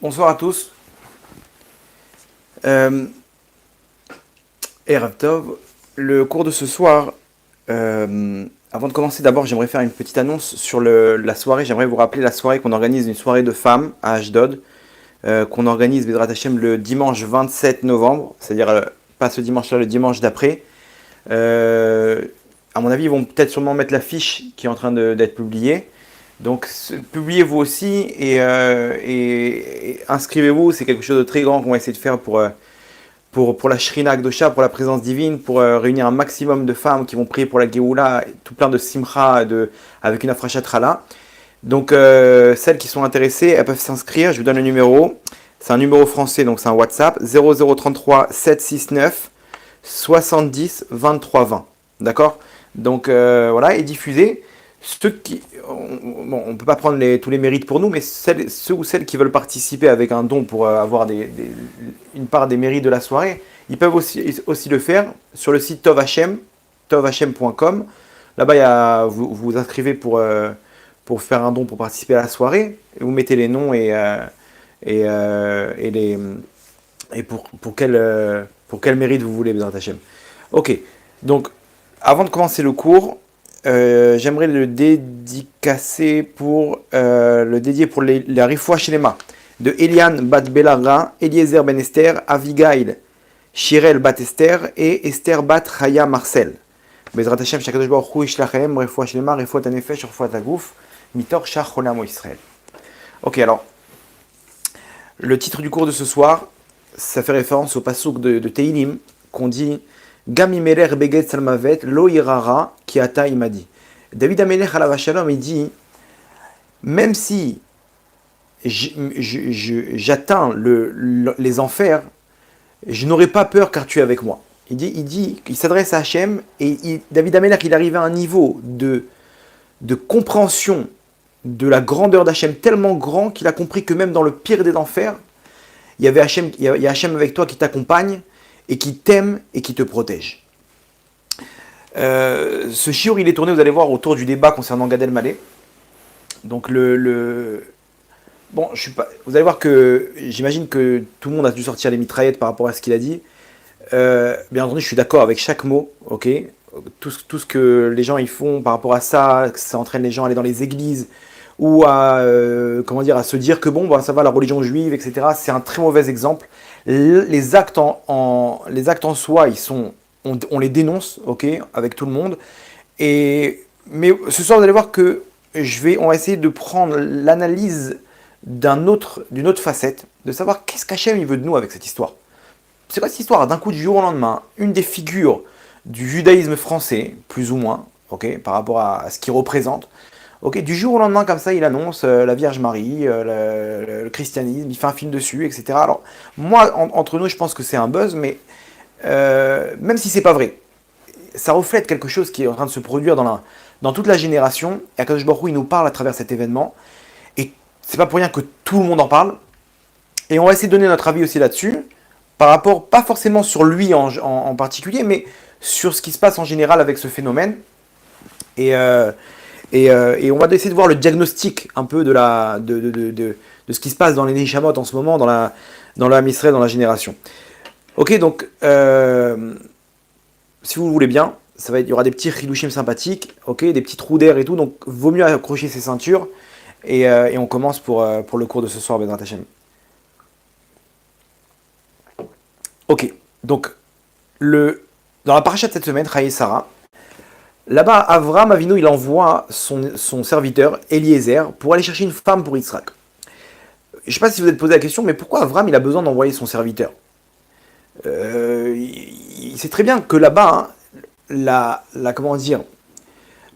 Bonsoir à tous. Erev Tov. Le cours de ce soir, avant de commencer, d'abord j'aimerais faire une petite annonce sur la soirée. J'aimerais vous rappeler la soirée qu'on organise, une soirée de femmes à Ashdod, qu'on organise Bezrat Hashem le dimanche 27 novembre, c'est-à-dire pas ce dimanche-là, le dimanche d'après. À mon avis, ils vont peut-être sûrement mettre l'affiche qui est en train d'être publiée. Donc publiez vous aussi et inscrivez-vous, c'est quelque chose de très grand qu'on va essayer de faire pour la Shrina Akdosha, pour la présence divine, pour réunir un maximum de femmes qui vont prier pour la Géoula, tout plein de simcha avec une afrachat challah. Donc celles qui sont intéressées, elles peuvent s'inscrire, je vous donne le numéro, c'est un numéro français, donc c'est un WhatsApp, 0033 769 70 23 20, d'accord? Donc voilà, et diffusez. Ceux qui, on ne peut pas prendre tous les mérites pour nous, mais ceux ou celles qui veulent participer avec un don pour avoir une part des mérites de la soirée, ils peuvent aussi le faire sur le site Tov tovhashem.com. Là-bas, vous vous inscrivez pour faire un don pour participer à la soirée, et vous mettez les noms et pour quel mérite vous voulez, Bezrat Hashem. Ok, donc avant de commencer le cours, j'aimerais le dédier pour la Rifoua Shlema de Eliane Bat Belara, Eliezer Ben Esther, Avigail Shirel Bat Esther et Esther Bat Chaya Marcel. Bezrat Hashem, Shakadosh Baruch Hu Yishlachem, Rifoua Shlema, Rifoua Tanefesh, Rifoua Tagouf, Mitor Shach Olam Israël. Ok, alors, le titre du cours de ce soir, ça fait référence au passouk de Teilim qu'on dit Gamimeler Beged Salmavet, Lo Irara, Kiata Imadi. David Amelech Alav Shalom, il dit même si j'atteins les enfers, je n'aurai pas peur car tu es avec moi. Il s'adresse à Hachem et David Amelech, il arrive à un niveau de compréhension de la grandeur d'Hachem tellement grand qu'il a compris que même dans le pire des enfers, il y a Hachem avec toi qui t'accompagne et qui t'aime et qui te protège. Ce shiur, il est tourné, vous allez voir, autour du débat concernant Gad Elmaleh. Donc bon, vous allez voir que j'imagine que tout le monde a dû sortir les mitraillettes par rapport à ce qu'il a dit. Bien entendu, je suis d'accord avec chaque mot, ok. Tout ce que les gens ils font par rapport à ça, que ça entraîne les gens à aller dans les églises ou à se dire que bon, ça va, la religion juive, etc. C'est un très mauvais exemple. Les actes en soi, on les dénonce, ok, avec tout le monde. Mais ce soir, vous allez voir que on va essayer de prendre l'analyse d'une autre facette, de savoir qu'est-ce qu'Hachem il veut de nous avec cette histoire. C'est quoi cette histoire? D'un coup, du jour au lendemain, une des figures du judaïsme français, plus ou moins, ok, par rapport à ce qu'il représente. Ok, du jour au lendemain, comme ça, il annonce la Vierge Marie, le christianisme, il fait un film dessus, etc. Alors, moi, entre nous, je pense que c'est un buzz, mais même si c'est pas vrai, ça reflète quelque chose qui est en train de se produire dans toute la génération. Et Akadosh Baruch Hu, il nous parle à travers cet événement. Et c'est pas pour rien que tout le monde en parle. Et on va essayer de donner notre avis aussi là-dessus, par rapport, pas forcément sur lui en particulier, mais sur ce qui se passe en général avec ce phénomène. Et on va essayer de voir le diagnostic un peu de ce qui se passe dans les Neshamot en ce moment, dans la Israël, dans la génération. Ok, donc, si vous le voulez bien, il y aura des petits chidushim sympathiques, ok, des petits trous d'air et tout, donc vaut mieux accrocher ses ceintures, et on commence pour le cours de ce soir, Bezrat Hashem. Ok, donc, dans la paracha de cette semaine, Chaye Sarah, là-bas, Avram Avinu, il envoie son serviteur, Eliezer, pour aller chercher une femme pour Yitzhak. Je ne sais pas si vous vous êtes posé la question, mais pourquoi Avram, il a besoin d'envoyer son serviteur? Il sait très bien que là-bas, hein, comment dire,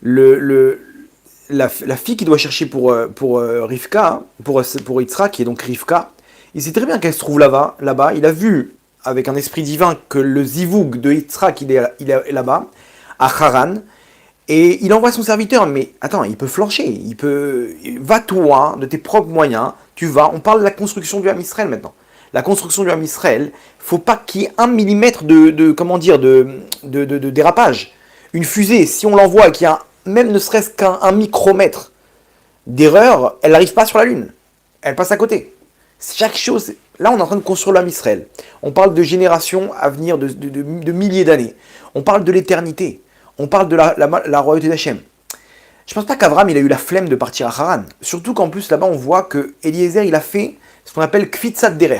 la fille qu'il doit chercher pour Rivka, pour Yitzhak, qui est donc Rivka, il sait très bien qu'elle se trouve là-bas. Il a vu avec un esprit divin que le zivoug de Yitzhak, il est là-bas, à Haran, et il envoie son serviteur, mais attends, il peut flancher, va toi, de tes propres moyens, on parle de la construction du Ham Israël maintenant. La construction du Ham Israël, faut pas qu'il y ait 1 millimètre de dérapage. Une fusée, si on l'envoie et qu'il y a même ne serait-ce qu'un micromètre d'erreur, elle n'arrive pas sur la Lune. Elle passe à côté. Chaque chose, là on est en train de construire l'âme Israël. On parle de générations à venir, de milliers d'années. On parle de l'éternité. On parle de la royauté d'Hachem. Je pense pas qu'Avram il a eu la flemme de partir à Haran. Surtout qu'en plus là-bas on voit que Eliezer il a fait ce qu'on appelle Kfitzat Derer.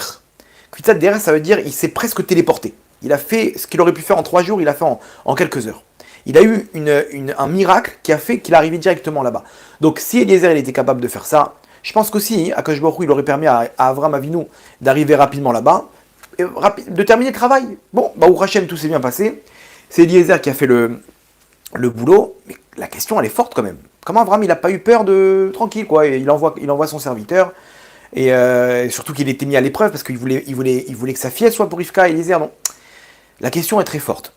Kfitzat Derer ça veut dire il s'est presque téléporté. Il a fait ce qu'il aurait pu faire en 3 jours, il a fait en quelques heures. Il a eu un miracle qui a fait qu'il est arrivé directement là-bas. Donc si Eliezer il était capable de faire ça, je pense qu'aussi Akadosh Baruch Hu, il aurait permis à Avram Avinu d'arriver rapidement là-bas, et de terminer le travail. Bon, bah au Hachem tout s'est bien passé. C'est Eliezer qui a fait le boulot, mais la question elle est forte quand même. Comment Avram il n'a pas eu peur de tranquille quoi, et il envoie son serviteur et surtout qu'il était mis à l'épreuve parce qu'il voulait que sa fille soit pour Rivka et Eliezer. Non, la question est très forte.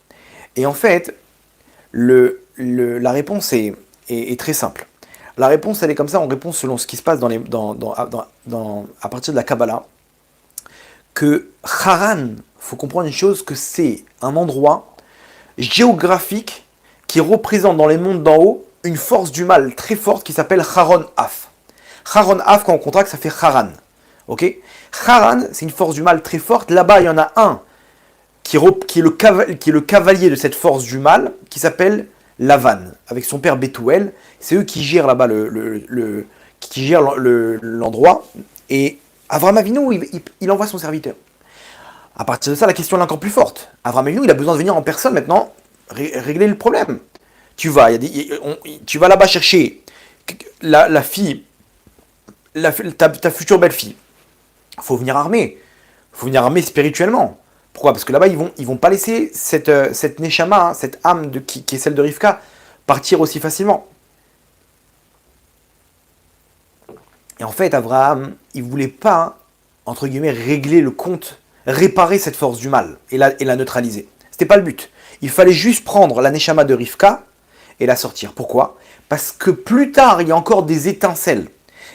Et en fait, la réponse est très simple. La réponse elle est comme ça, on répond selon ce qui se passe à partir de la Kabbalah. Que Haran, faut comprendre une chose, que c'est un endroit géographique qui représente dans les mondes d'en haut une force du mal très forte qui s'appelle Haron Af. Haron Af, quand on contracte, ça fait Haran. Ok? Haran, c'est une force du mal très forte. Là-bas, il y en a un qui est le cavalier de cette force du mal, qui s'appelle Lavan, avec son père Bethuel. C'est eux qui gèrent là-bas l'endroit. Et Avram Avinu, il envoie son serviteur. À partir de ça, la question est encore plus forte. Avram Avinu, il a besoin de venir en personne maintenant régler le problème. Tu vas là-bas chercher la fille, ta future belle-fille. Il faut venir armé. Il faut venir armé spirituellement. Pourquoi? Parce que là-bas, ils vont pas laisser cette Neshama, hein, cette âme qui est celle de Rivka, partir aussi facilement. Et en fait, Abraham, il voulait pas, entre guillemets, régler le compte, réparer cette force du mal et la neutraliser. C'était pas le but. Il fallait juste prendre la Neshama de Rivka et la sortir. Pourquoi? Parce que plus tard, il y a encore des étincelles.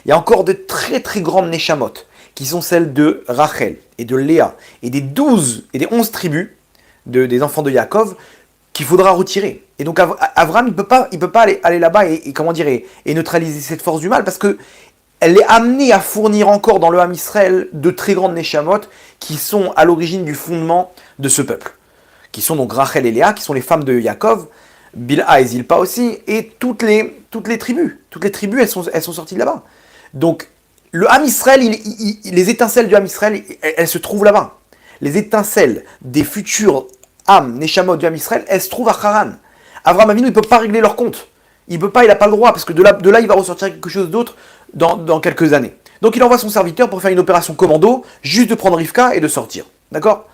Il y a encore de très très grandes Neshamot, qui sont celles de Rachel et de Léa, et des 12 et des 11 tribus des enfants de Yaakov, qu'il faudra retirer. Et donc Avram, il peut pas aller là-bas et neutraliser cette force du mal, parce que elle est amenée à fournir encore dans le Ham Israël de très grandes Neshamot, qui sont à l'origine du fondement de ce peuple. Qui sont donc Rachel et Léa, qui sont les femmes de Yaakov, Bilha et Zilpa aussi, et toutes les tribus. Toutes les tribus, elles sont sorties de là-bas. Donc, le Ham Israël, les étincelles du Ham Israël, elles se trouvent là-bas. Les étincelles des futurs Ham, Neshamot du Ham Israël, elles se trouvent à Haran. Avram Avinu, il ne peut pas régler leur compte. Il n'a pas le droit, parce que de là, il va ressortir quelque chose d'autre dans quelques années. Donc, il envoie son serviteur pour faire une opération commando, juste de prendre Rivka et de sortir. D'accord?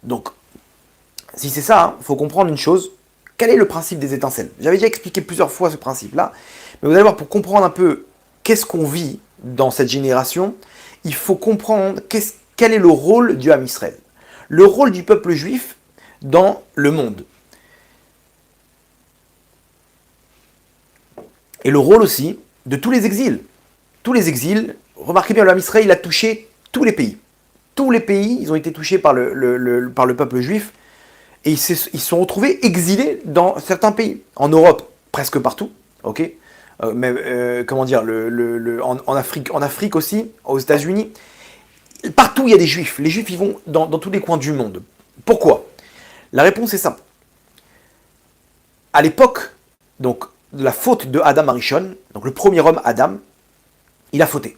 Donc, si c'est ça, il faut comprendre une chose. Quel est le principe des étincelles? J'avais déjà expliqué plusieurs fois ce principe-là, mais vous allez voir, pour comprendre un peu qu'est-ce qu'on vit dans cette génération, il faut comprendre quel est le rôle du Ham Israël. Le rôle du peuple juif dans le monde. Et le rôle aussi de tous les exils. Tous les exils, remarquez bien, le Ham Israël, il a touché tous les pays. Tous les pays, ils ont été touchés par le peuple juif, et ils se sont retrouvés exilés dans certains pays. En Europe, presque partout, ok? En Afrique aussi, aux États-Unis. Partout, il y a des juifs. Les juifs, ils vont dans tous les coins du monde. Pourquoi? La réponse est simple. À l'époque, donc, de la faute de Adam Arishon, donc le premier homme, Adam, il a fauté.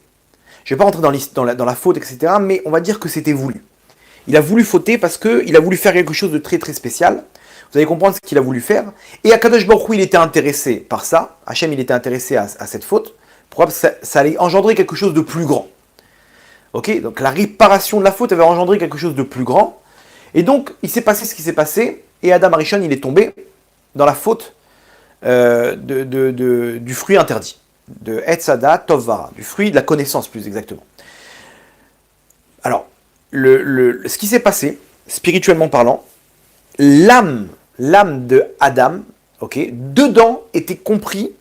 Je ne vais pas rentrer dans la faute, etc., mais on va dire que c'était voulu. Il a voulu fauter parce qu'il a voulu faire quelque chose de très très spécial. Vous allez comprendre ce qu'il a voulu faire. Et Akadosh Baruch Hu, il était intéressé par ça. Hachem, il était intéressé à cette faute. Pourquoi? Parce que ça allait engendrer quelque chose de plus grand. Ok? Donc la réparation de la faute avait engendré quelque chose de plus grand. Et donc, il s'est passé ce qui s'est passé. Et Adam Arishon, il est tombé dans la faute du fruit interdit. De Etzada Tovara. Du fruit de la connaissance, plus exactement. Alors, ce qui s'est passé, spirituellement parlant, l'âme de Adam, ok, dedans étaient compris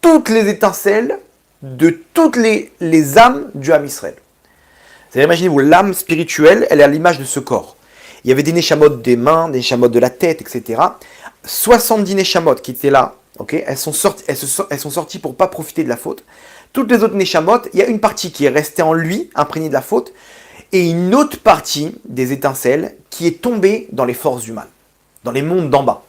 toutes les étincelles de toutes les âmes du Ham Israël. C'est-à-dire, imaginez-vous, l'âme spirituelle, elle est à l'image de ce corps. Il y avait des neshamot des mains, des neshamot de la tête, etc. 70 neshamot qui étaient là, ok, elles sont sorties pour ne pas profiter de la faute. Toutes les autres Neshamot, il y a une partie qui est restée en lui, imprégnée de la faute, et une autre partie des étincelles qui est tombée dans les forces du mal, dans les mondes d'en bas.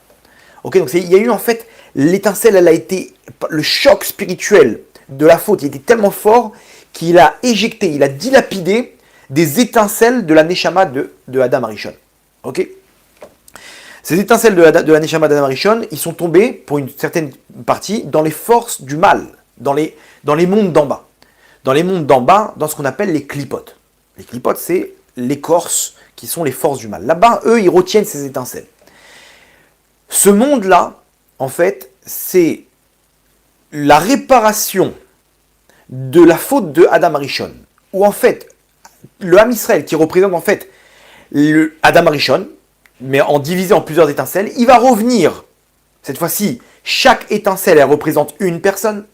Ok, donc il y a eu en fait, l'étincelle, elle a été, le choc spirituel de la faute, il était tellement fort qu'il a éjecté, il a dilapidé des étincelles de la Neshama de Adam Arishon. Ok. Ces étincelles de la Neshama d'Adam Arishon, ils sont tombés, pour une certaine partie, dans les forces du mal, dans les mondes d'en bas. Dans les mondes d'en bas, dans ce qu'on appelle les clipotes. Les clipotes, c'est l'écorce qui sont les forces du mal. Là-bas, eux, ils retiennent ces étincelles. Ce monde-là, en fait, c'est la réparation de la faute de Adam Arishon. Où en fait, le Ham Israël, qui représente en fait le Adam Arishon, mais en divisé en plusieurs étincelles, il va revenir. Cette fois-ci, chaque étincelle, elle représente une personne.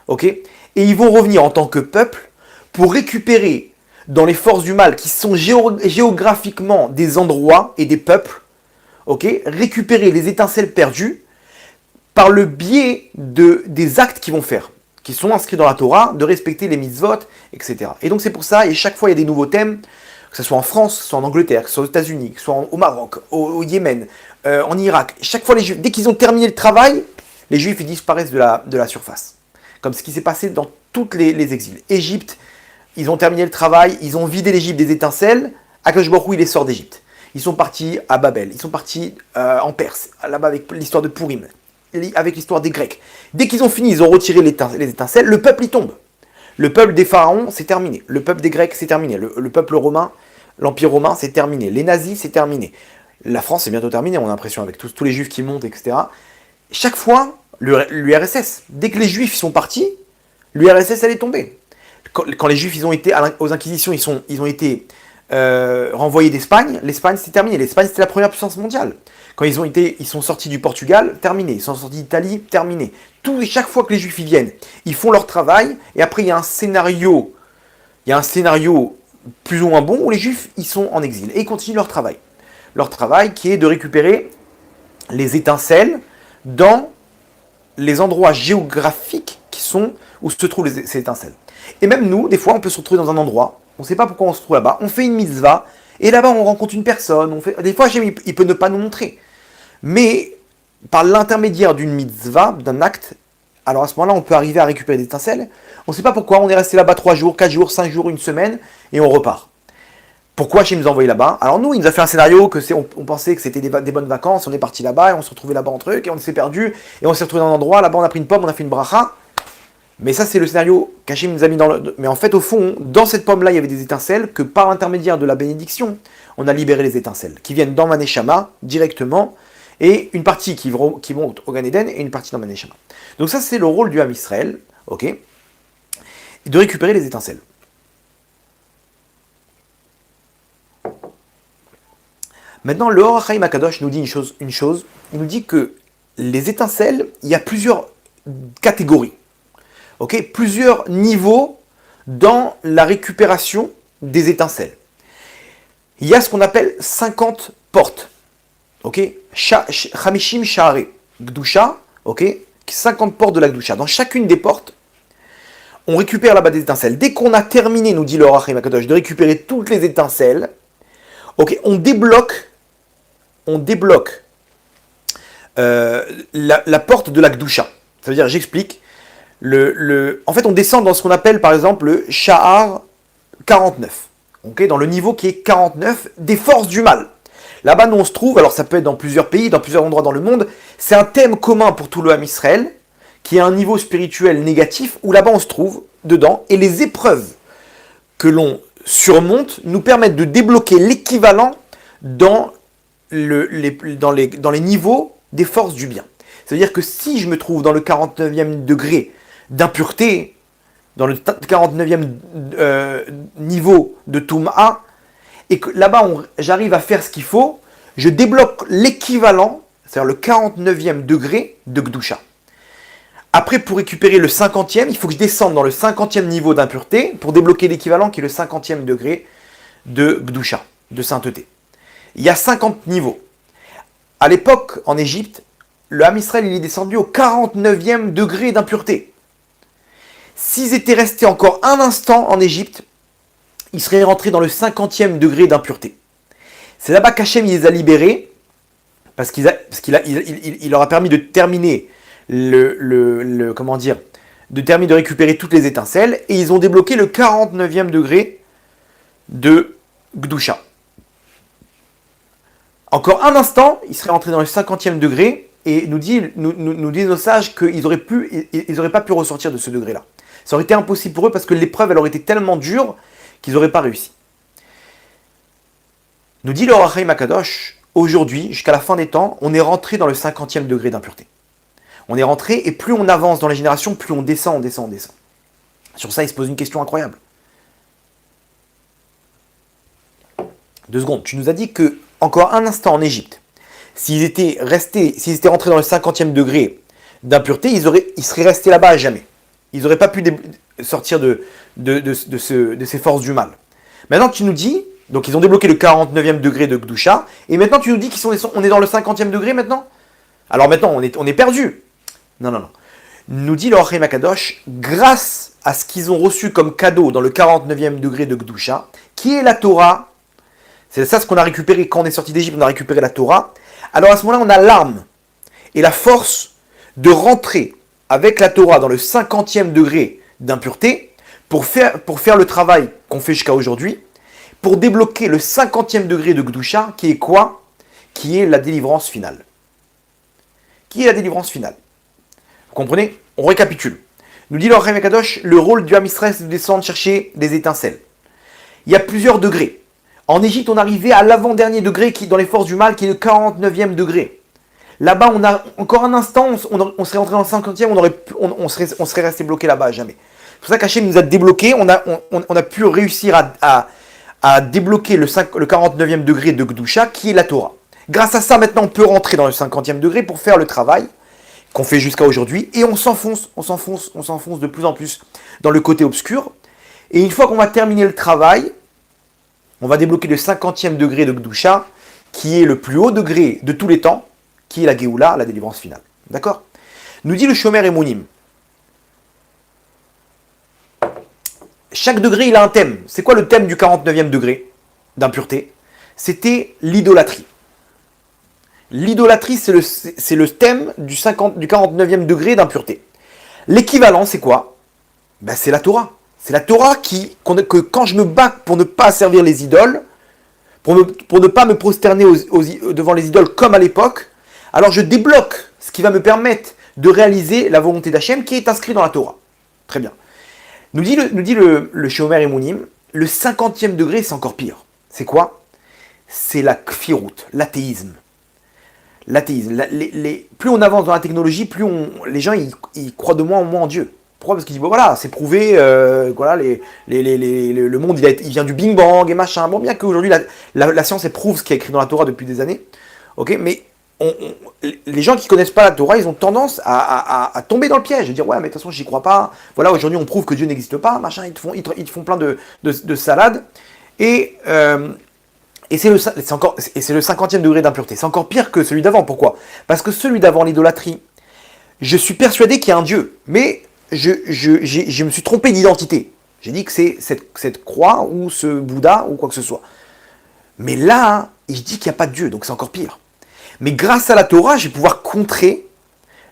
Ok ? Et ils vont revenir en tant que peuple pour récupérer dans les forces du mal, qui sont géographiquement des endroits et des peuples, ok ? Récupérer les étincelles perdues par le biais des actes qu'ils vont faire, qui sont inscrits dans la Torah, de respecter les mitzvot, etc. Et donc c'est pour ça, et chaque fois il y a des nouveaux thèmes, que ce soit en France, que ce soit en Angleterre, que ce soit aux États-Unis, que ce soit au Maroc, au Yémen, en Irak. Chaque fois, les Juifs, dès qu'ils ont terminé le travail, les Juifs ils disparaissent de la surface. Comme ce qui s'est passé dans toutes les exils. Égypte, ils ont terminé le travail, ils ont vidé l'Égypte des étincelles, Akadosh Baruch Hu, il les sort d'Égypte. Ils sont partis à Babel, ils sont partis en Perse, là-bas avec l'histoire de Purim, avec l'histoire des Grecs. Dès qu'ils ont fini, ils ont retiré les étincelles, le peuple y tombe. Le peuple des pharaons, c'est terminé. Le peuple des Grecs, c'est terminé. Le peuple romain, l'Empire romain, c'est terminé. Les nazis, c'est terminé. La France, c'est bientôt terminé, on a l'impression, avec tous les juifs qui montent, etc. Chaque fois, l'URSS, dès que les juifs sont partis, l'URSS, elle est tombée. Quand les juifs ils ont été aux inquisitions, ils ont été renvoyés d'Espagne, l'Espagne, c'est terminé. L'Espagne, c'était la première puissance mondiale. Quand ils sont sortis du Portugal, terminé. Ils sont sortis d'Italie, terminé. Chaque fois que les Juifs y viennent, ils font leur travail, et après il y a un scénario plus ou moins bon où les Juifs ils sont en exil et ils continuent leur travail. Leur travail qui est de récupérer les étincelles dans les endroits géographiques où se trouvent ces étincelles. Et même nous, des fois, on peut se retrouver dans un endroit, on ne sait pas pourquoi on se trouve là-bas, on fait une mitzvah, et là-bas on rencontre une personne, des fois il peut ne pas nous montrer. Mais par l'intermédiaire d'une mitzvah, d'un acte, alors à ce moment-là on peut arriver à récupérer des étincelles. On ne sait pas pourquoi, on est resté là-bas 3 jours, 4 jours, 5 jours, une semaine, et on repart. Pourquoi Hachem nous a envoyé là-bas? Alors nous, il nous a fait un scénario on pensait que c'était des bonnes vacances, on est parti là-bas, et on se retrouvait là-bas en truc, et on s'est perdu, et on s'est retrouvé dans un endroit, là-bas on a pris une pomme, on a fait une bracha. Mais ça, c'est le scénario qu'Hachem nous a mis dans le... Mais en fait, au font, dans cette pomme-là, il y avait des étincelles que par l'intermédiaire de la bénédiction, on a libéré les étincelles, qui viennent dans Maneshama, directement, et une partie qui monte au Gan Eden, et une partie dans Maneshama. Donc ça, c'est le rôle du Ham Israël, ok, de récupérer les étincelles. Maintenant, le Or HaChaim HaKadosh nous dit une chose, il nous dit que les étincelles, il y a plusieurs catégories. Okay, plusieurs niveaux dans la récupération des étincelles. Il y a ce qu'on appelle 50 portes. Okay? Chamishim Sha'are Gdusha, okay? 50 portes de la Gdusha. Dans chacune des portes, on récupère là-bas des étincelles. Dès qu'on a terminé, nous dit le Or HaChaim HaKadosh, de récupérer toutes les étincelles, okay, on débloque la porte de la Gdusha. Ça veut dire, j'explique. En fait, on descend dans ce qu'on appelle, par exemple, le Sha'ar 49. Okay, dans le niveau qui est 49 des forces du mal. Là-bas, nous, on se trouve, alors ça peut être dans plusieurs pays, dans plusieurs endroits dans le monde, c'est un thème commun pour tout le Ham Israël, qui est un niveau spirituel négatif, où là-bas, on se trouve dedans, et les épreuves que l'on surmonte nous permettent de débloquer l'équivalent dans les niveaux des forces du bien. C'est-à-dire que si je me trouve dans le 49e degré d'impureté, dans le 49e niveau de Toum'a, et que là-bas j'arrive à faire ce qu'il faut, je débloque l'équivalent, c'est-à-dire le 49e degré de Gdusha. Après, pour récupérer le 50e, il faut que je descende dans le 50e niveau d'impureté pour débloquer l'équivalent qui est le 50e degré de Gdusha, de sainteté. Il y a 50 niveaux. À l'époque, en Égypte, le Ham Israël il est descendu au 49e degré d'impureté. s'ils étaient restés encore un instant en Égypte, ils seraient rentrés dans le 50e degré d'impureté. C'est là-bas qu'Hachem les a libérés, parce qu'il leur a permis de terminer de récupérer toutes les étincelles, et ils ont débloqué le 49e degré de Gdusha. Encore un instant, ils seraient rentrés dans le 50e degré, et nous disent nos sages qu'ils n'auraient pas pu ressortir de ce degré-là. Ça aurait été impossible pour eux, parce que l'épreuve, elle aurait été tellement dure, qu'ils n'auraient pas réussi. Nous dit le Or HaChaim Akadosh, aujourd'hui, jusqu'à la fin des temps, on est rentré dans le 50e degré d'impureté. On est rentré, et plus on avance dans les générations, plus on descend. Sur ça, il se pose une question incroyable. 2 secondes. Tu nous as dit que, encore un instant en Égypte, s'ils étaient rentrés dans le 50e degré d'impureté, ils seraient restés là-bas à jamais. Ils n'auraient pas pu sortir de ces forces du mal. Maintenant, tu nous dis, donc ils ont débloqué le 49e degré de Gdusha, et maintenant tu nous dis qu'on est dans le 50e degré maintenant. Alors maintenant, on est perdu. Non. Nous dit le Or HaChaim Akadosh, grâce à ce qu'ils ont reçu comme cadeau dans le 49e degré de Gdusha, qui est la Torah, c'est ça ce qu'on a récupéré quand on est sorti d'Égypte, on a récupéré la Torah. Alors à ce moment-là, on a l'arme et la force de rentrer avec la Torah dans le 50e degré d'impureté pour faire le travail qu'on fait jusqu'à aujourd'hui, pour débloquer le 50e degré de Gdusha, qui est quoi? Qui est la délivrance finale. Vous comprenez? On récapitule. Nous dit le Or HaChaim Akadosh, le rôle du Ham Israël, c'est de descendre chercher des étincelles. Il y a plusieurs degrés. En Égypte, on arrivait à l'avant-dernier degré dans les forces du mal, qui est le 49e degré. Là-bas, on a encore un instant, on serait rentré dans le 50e, on serait resté bloqué là-bas à jamais. C'est pour ça qu'Hachem nous a débloqué, on a pu réussir à débloquer le 49e degré de Gdusha, qui est la Torah. Grâce à ça, maintenant, on peut rentrer dans le 50e degré pour faire le travail qu'on fait jusqu'à aujourd'hui, et on s'enfonce de plus en plus dans le côté obscur. Et une fois qu'on va terminer le travail, on va débloquer le 50e degré de Gdusha, qui est le plus haut degré de tous les temps, qui est la Géoula, la délivrance finale. D'accord? Nous dit le Shomer Emunim. Chaque degré, il a un thème. C'est quoi le thème du 49e degré d'impureté? C'était l'idolâtrie. L'idolâtrie, c'est le thème du 49e degré d'impureté. L'équivalent, c'est quoi? C'est la Torah. C'est la Torah que quand je me bats pour ne pas servir les idoles, pour ne pas me prosterner devant les idoles comme à l'époque, alors je débloque ce qui va me permettre de réaliser la volonté d'Hachem qui est inscrite dans la Torah. Très bien. Nous dit le Shomer Emunim, le 50e degré, c'est encore pire. C'est quoi? C'est la kfirut, l'athéisme. Plus on avance dans la technologie, plus les gens ils croient de moins en moins en Dieu. Pourquoi? Parce qu'ils disent, voilà, c'est prouvé, le monde il vient du Big Bang et machin. Bon, bien qu'aujourd'hui la science elle prouve ce qui est écrit dans la Torah depuis des années, ok, mais les gens qui connaissent pas la Torah, ils ont tendance à tomber dans le piège, de dire, ouais, mais de toute façon, j'y crois pas. Voilà, aujourd'hui, on prouve que Dieu n'existe pas, machin, ils te font plein de salades. Et c'est le 50e degré d'impureté. C'est encore pire que celui d'avant. Pourquoi? Parce que celui d'avant, l'idolâtrie, je suis persuadé qu'il y a un Dieu, mais je me suis trompé d'identité. J'ai dit que c'est cette croix ou ce Bouddha ou quoi que ce soit. Mais là, je dis qu'il n'y a pas de Dieu, donc c'est encore pire. Mais grâce à la Torah, je vais pouvoir contrer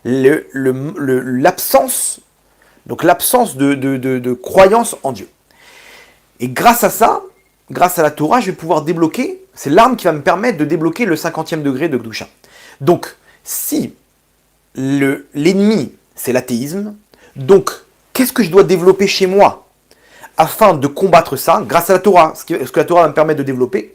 l'absence de croyance en Dieu. Et grâce à ça, grâce à la Torah, je vais pouvoir débloquer, c'est l'arme qui va me permettre de débloquer le 50e degré de Gdusha. Donc, si l'ennemi, c'est l'athéisme, donc, qu'est-ce que je dois développer chez moi afin de combattre ça, grâce à la Torah, ce que la Torah va me permettre de développer?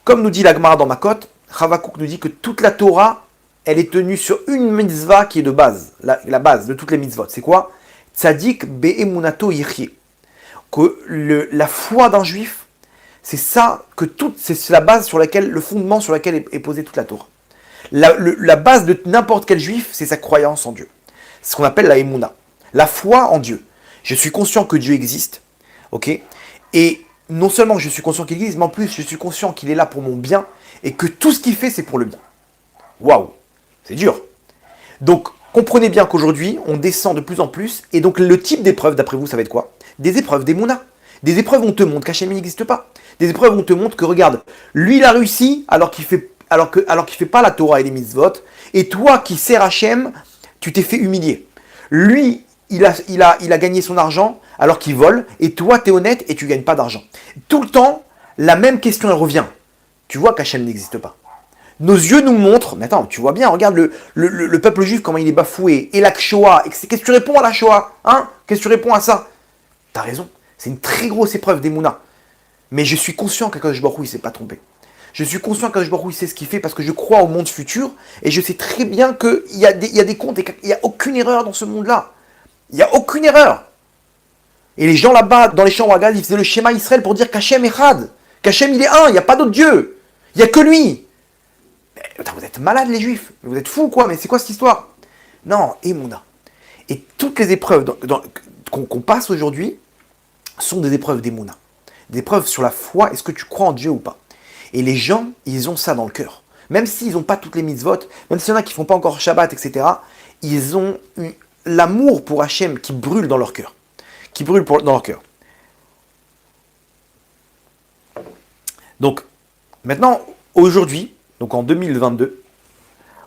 Comme nous dit la Gemara dans Makot, Chavakouk nous dit que toute la Torah, elle est tenue sur une mitzvah qui est de base, la base de toutes les mitzvot. C'est quoi? Tzadik be'emunato yichye. Que la foi d'un juif, c'est ça, c'est la base sur laquelle, le fondement sur lequel est posée toute la Torah. La base de n'importe quel juif, c'est sa croyance en Dieu. C'est ce qu'on appelle la emuna, la foi en Dieu. Je suis conscient que Dieu existe, ok? Et non seulement je suis conscient qu'il existe, mais en plus je suis conscient qu'il est là pour mon bien et que tout ce qu'il fait, c'est pour le bien. Waouh, c'est dur. Donc, Comprenez bien qu'aujourd'hui, on descend de plus en plus, et donc le type d'épreuve, d'après vous, ça va être quoi? Des épreuves, des mounas. Des épreuves où on te montre qu'Hachem n'existe pas. Des épreuves où on te montre que, regarde, lui, il a réussi, alors qu'il fait pas la Torah et les mitzvot, et toi qui sers Hachem, tu t'es fait humilier. Lui, il a gagné son argent, alors qu'il vole, et toi, tu es honnête, et tu gagnes pas d'argent. Tout le temps, la même question, elle revient. Tu vois qu'Hachem n'existe pas. Nos yeux nous montrent, mais attends, tu vois bien, regarde le peuple juif, comment il est bafoué, et la Shoah, qu'est-ce que tu réponds à la Shoah, hein? Qu'est-ce que tu réponds à ça? T'as raison, c'est une très grosse épreuve d'Emouna. Mais je suis conscient qu'Akadosh Baruch Hu, il s'est pas trompé. Je suis conscient qu'Akadosh Baruch Hu, il sait ce qu'il fait, parce que je crois au monde futur, et je sais très bien qu'il y a des comptes, et qu'il n'y a aucune erreur dans ce monde-là. Il n'y a aucune erreur. Et les gens là-bas, dans les chambres à gaz, ils faisaient le schéma Israël pour dire qu'Hachem est Had, qu'Hachem il est un, il n'y a pas d'autre Dieu, il n'y a que lui. Vous êtes malades les juifs, vous êtes fous quoi, mais c'est quoi cette histoire? Non, Emouna. Et toutes les épreuves qu'on passe aujourd'hui sont des épreuves d'Emouna. Des épreuves sur la foi, est-ce que tu crois en Dieu ou pas? Et les gens, ils ont ça dans le cœur. Même s'ils n'ont pas toutes les mitzvot, même s'il y en a qui ne font pas encore Shabbat, etc., ils ont eu l'amour pour Hachem qui brûle dans leur cœur. Qui brûle dans leur cœur. Donc, maintenant, aujourd'hui, donc en 2022,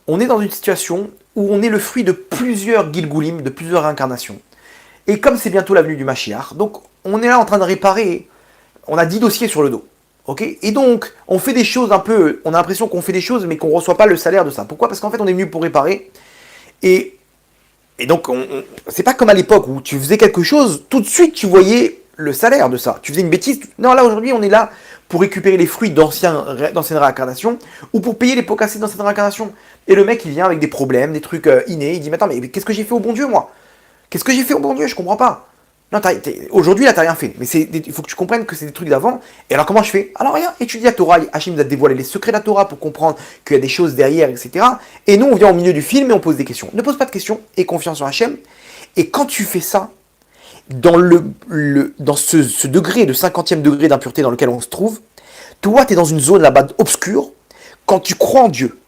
on est dans une situation où on est le fruit de plusieurs Gilgulim, de plusieurs incarnations. Et comme c'est bientôt l'avenue du Mashiach, donc on est là en train de réparer, on a 10 dossiers sur le dos. Okay, et donc, on fait des choses un peu, on a l'impression qu'on fait des choses, mais qu'on ne reçoit pas le salaire de ça. Pourquoi? Parce qu'en fait, on est venu pour réparer. Et donc, c'est pas comme à l'époque où tu faisais quelque chose, tout de suite, tu voyais le salaire de ça. Tu faisais une bêtise. Non, là, aujourd'hui, on est là pour récupérer les fruits d'anciennes réincarnations ou pour payer les pots cassés d'anciennes réincarnations. Et le mec, il vient avec des problèmes, des trucs innés. Il dit, mais attends, mais qu'est-ce que j'ai fait au bon Dieu, moi? Qu'est-ce que j'ai fait au bon Dieu? Je comprends pas. Non, aujourd'hui, là, t'as rien fait. Mais il faut que tu comprennes que c'est des trucs d'avant. Et alors, comment je fais? Alors, rien. Étudie la Torah. Hachem nous a dévoilé les secrets de la Torah pour comprendre qu'il y a des choses derrière, etc. Et nous, on vient au milieu du film et on pose des questions. Ne pose pas de questions. Aie confiance en Hachem. Et quand tu fais ça, dans ce degré de 50e degré d'impureté dans lequel on se trouve, toi, tu es dans une zone là-bas obscure. Quand tu crois en Dieu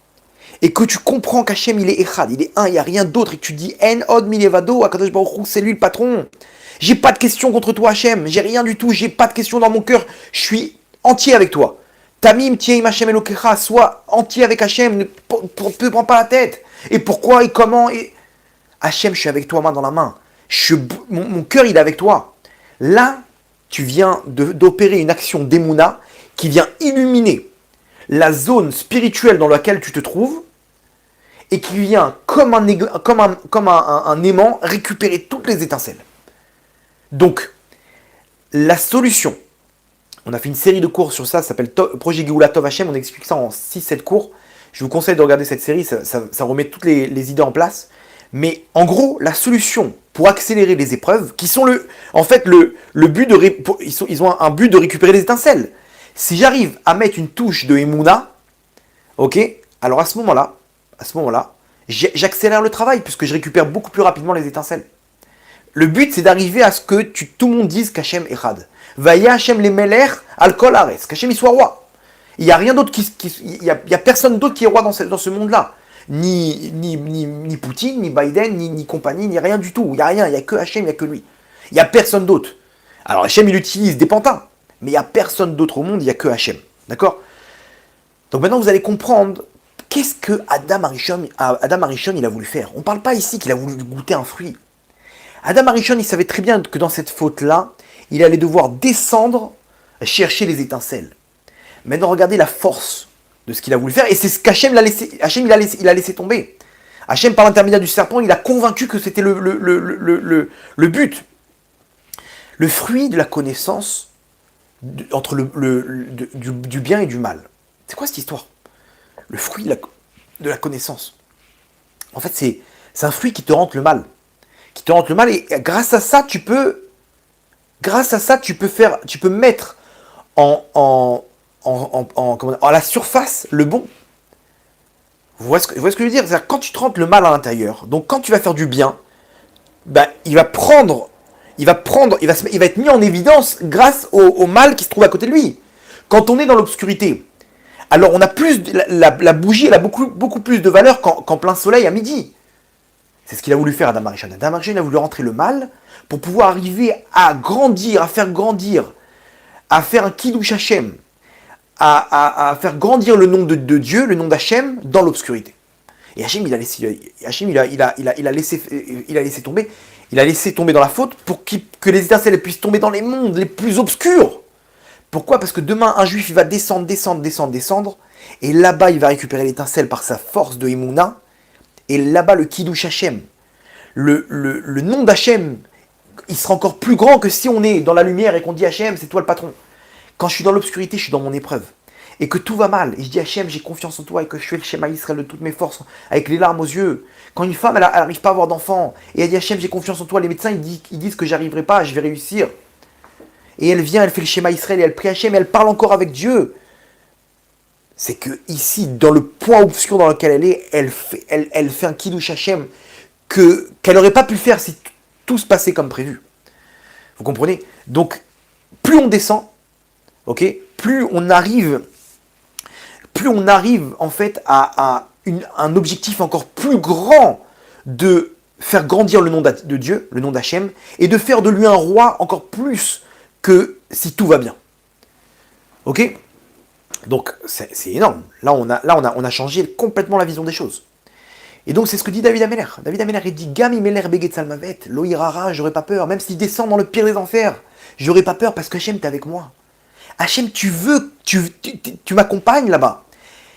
et que tu comprends qu'Hachem, il est Echad, il est un, il n'y a rien d'autre, et que tu dis En od milevado, Akadosh Baruch Hu, c'est lui le patron. J'ai pas de questions contre toi, Hachem. J'ai rien du tout. J'ai pas de questions dans mon cœur. Je suis entier avec toi. Tamim tieim Hachem Elokecha. Sois entier avec Hachem. Ne prends pas la tête. Et pourquoi et comment et... Hachem, je suis avec toi main dans la main. Mon cœur, il est avec toi. Là, tu viens d'opérer une action d'Emouna qui vient illuminer la zone spirituelle dans laquelle tu te trouves et qui vient, comme un aimant, récupérer toutes les étincelles. Donc, la solution, on a fait une série de cours sur ça, ça s'appelle Projet Géoula Tov Hachem, on explique ça en 6-7 cours. Je vous conseille de regarder cette série, ça remet toutes les idées en place. Mais en gros, la solution pour accélérer les épreuves, qui sont le but ils ont un but de récupérer les étincelles. Si j'arrive à mettre une touche de Emouna, ok, alors à ce moment-là, j'accélère le travail, puisque je récupère beaucoup plus rapidement les étincelles. Le but, c'est d'arriver à ce que tout le monde dise qu'Hachem est Had. Vaya Hachem les Meler al kol haaretz, qu'Hachem il soit roi. Il n'y a rien d'autre il y a personne d'autre qui est roi dans ce monde-là. Ni Poutine, ni Biden, ni compagnie, ni rien du tout. Il n'y a rien, il n'y a que Hachem, il n'y a que lui. Il n'y a personne d'autre. Alors Hachem, il utilise des pantins, mais il n'y a personne d'autre au monde, il n'y a que Hachem. D'accord? Donc maintenant, vous allez comprendre qu'est-ce que Adam Arishon, il a voulu faire. On ne parle pas ici qu'il a voulu goûter un fruit. Adam Arishon, il savait très bien que dans cette faute-là, il allait devoir descendre, chercher les étincelles. Maintenant, regardez la force de ce qu'il a voulu faire, et c'est ce qu'Hachem il a laissé tomber. Hachem, par l'intermédiaire du serpent, il a convaincu que c'était le but. Le fruit de la connaissance entre du bien et du mal. C'est quoi cette histoire? Le fruit de la connaissance. En fait, c'est un fruit qui te rentre le mal. Et grâce à ça, tu peux mettre en la surface le bon. Vous voyez ce que je veux dire? C'est-à-dire, quand tu te rentres le mal à l'intérieur, donc quand tu vas faire du bien, ben, il va être mis en évidence grâce au mal qui se trouve à côté de lui. Quand on est dans l'obscurité, alors on a plus, la bougie, elle a beaucoup plus de valeur qu'en plein soleil à midi. C'est ce qu'il a voulu faire Adam Arishon. Adam Arishon, il a voulu rentrer le mal pour pouvoir arriver à grandir, à faire grandir, à faire un Kiddush Hashem, à faire grandir le nom de Dieu, le nom d'Hachem, dans l'obscurité. Et Hachem, il a laissé tomber, il a laissé tomber dans la faute pour que les étincelles puissent tomber dans les mondes les plus obscurs. Pourquoi? Parce que demain, un juif, il va descendre, et là-bas, il va récupérer l'étincelle par sa force de Emouna, et là-bas, le Kiddush Hashem, le nom d'Hachem, il sera encore plus grand que si on est dans la lumière et qu'on dit Hachem, c'est toi le patron. Quand je suis dans l'obscurité, je suis dans mon épreuve. Et que tout va mal, et je dis Hachem, j'ai confiance en toi, et que je fais le schéma Israël de toutes mes forces, avec les larmes aux yeux. Quand une femme, elle n'arrive pas à avoir d'enfant, et elle dit Hachem, j'ai confiance en toi, les médecins, ils disent que j'arriverai pas, je vais réussir. Et elle vient, elle fait le schéma Israël, et elle prie Hachem, et elle parle encore avec Dieu. C'est que ici, dans le point obscur dans lequel elle est, elle fait un Kiddush Hachem qu'elle n'aurait pas pu faire si tout se passait comme prévu. Vous comprenez? Donc, plus on descend, ok, plus on arrive en fait à un objectif encore plus grand de faire grandir le nom de Dieu, le nom d'Hachem, et de faire de lui un roi encore plus que si tout va bien. Ok? Donc c'est énorme. Là on a changé complètement la vision des choses. Et donc c'est ce que dit David Ameller. David Ameller, il dit Gam imeler begetzal mavet, lo irara, j'aurais pas peur, même s'il descend dans le pire des enfers, j'aurais pas peur parce que Hachem t'es avec moi. Hachem, tu m'accompagnes là-bas.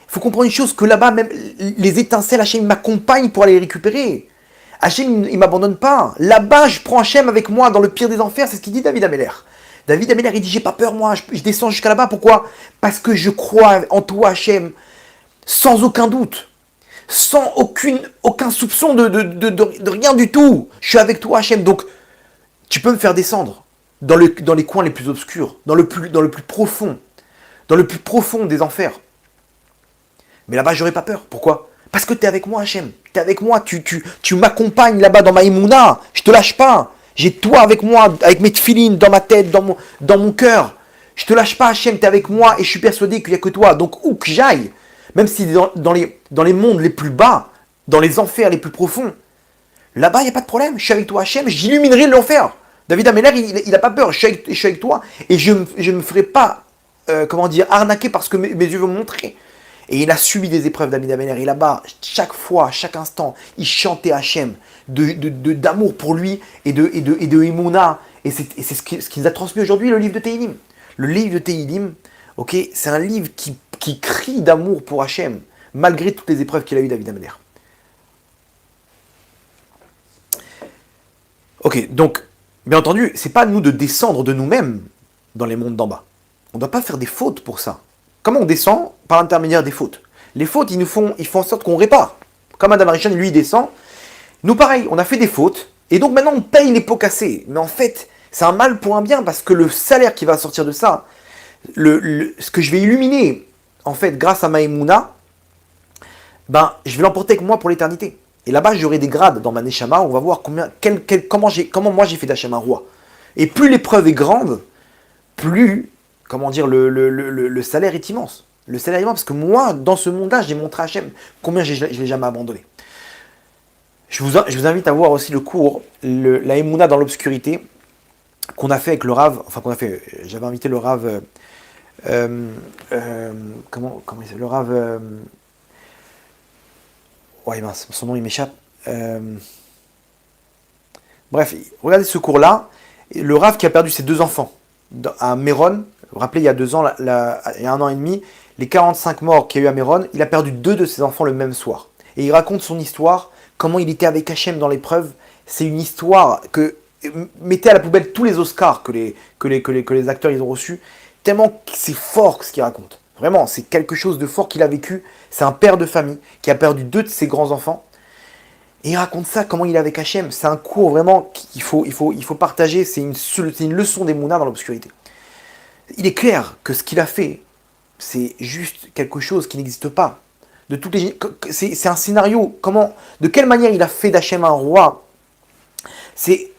Il faut comprendre une chose, que là-bas, même les étincelles, Hachem m'accompagne pour aller les récupérer. Hachem, il ne m'abandonne pas. Là-bas, je prends Hachem avec moi dans le pire des enfers, c'est ce qu'il dit David Ameller. David Ameller, il dit, j'ai pas peur moi, je descends jusqu'à là-bas, pourquoi? Parce que je crois en toi Hachem, sans aucun doute, sans aucun soupçon de rien du tout. Je suis avec toi Hachem, donc tu peux me faire descendre dans les coins les plus obscurs, dans le plus profond des enfers. Mais là-bas, j'aurais pas peur. Pourquoi? Parce que tu es avec moi, Hachem. Tu es avec moi, tu m'accompagnes là-bas dans ma Emouna. Je te lâche pas. J'ai toi avec moi, avec mes tefilines, dans ma tête, dans mon cœur. Je te lâche pas, Hachem, tu es avec moi et je suis persuadé qu'il n'y a que toi. Donc, où que j'aille, même si dans les mondes les plus bas, dans les enfers les plus profonds, là-bas, il n'y a pas de problème. Je suis avec toi, Hachem, j'illuminerai l'enfer. David Ameller, il n'a pas peur. Je suis avec toi et je ne me ferai pas, arnaquer parce que mes yeux vont me montrer. Et il a subi des épreuves, David Ameller. Et là-bas, chaque fois, chaque instant, il chantait Hachem d'amour pour lui et de Emouna. Et c'est ce qui nous a transmis aujourd'hui le livre de Tehillim. Le livre de Tehillim, ok, c'est un livre qui crie d'amour pour Hachem, malgré toutes les épreuves qu'il a eues, David Ameller. Ok, donc, bien entendu, c'est pas à nous de descendre de nous-mêmes dans les mondes d'en bas. On ne doit pas faire des fautes pour ça. Comment on descend? Par l'intermédiaire des fautes. Les fautes, ils font en sorte qu'on répare. Comme Adam Arishon, lui, il descend. Nous, pareil, on a fait des fautes, et donc maintenant, on paye les pots cassés. Mais en fait, c'est un mal pour un bien, parce que le salaire qui va sortir de ça, ce que je vais illuminer, en fait, grâce à ma Emouna, je vais l'emporter avec moi pour l'éternité. Et là-bas, j'aurai des grades dans ma Neshama, on va voir comment moi j'ai fait d'Hachem un roi. Et plus l'épreuve est grande, plus, le salaire est immense. Le salaire est immense, parce que moi, dans ce monde-là, j'ai montré à Hachem combien je ne l'ai jamais abandonné. Je vous invite à voir aussi le cours, la Emouna dans l'obscurité, qu'on a fait avec le Rav, j'avais invité le Rav, comment il s'appelle, le Rav, ouais mince, son nom il m'échappe, bref, regardez ce cours-là, le Rav qui a perdu ses 2 enfants, à Méron, vous vous rappelez, il y a 2 ans, il y a 1 an et demi, les 45 morts qu'il y a eu à Méron, il a perdu 2 de ses enfants le même soir. Et il raconte son histoire, comment il était avec Hachem dans l'épreuve. C'est une histoire que mettez à la poubelle tous les Oscars que les acteurs ils ont reçus, tellement c'est fort ce qu'il raconte. Vraiment, c'est quelque chose de fort qu'il a vécu. C'est un père de famille qui a perdu 2 de ses grands-enfants. Et il raconte ça, comment il est avec Hachem. C'est un cours vraiment qu'il faut partager. C'est une leçon d'Emouna dans l'obscurité. Il est clair que ce qu'il a fait, c'est juste quelque chose qui n'existe pas. C'est un scénario. De quelle manière il a fait d'Hachem un roi? C'est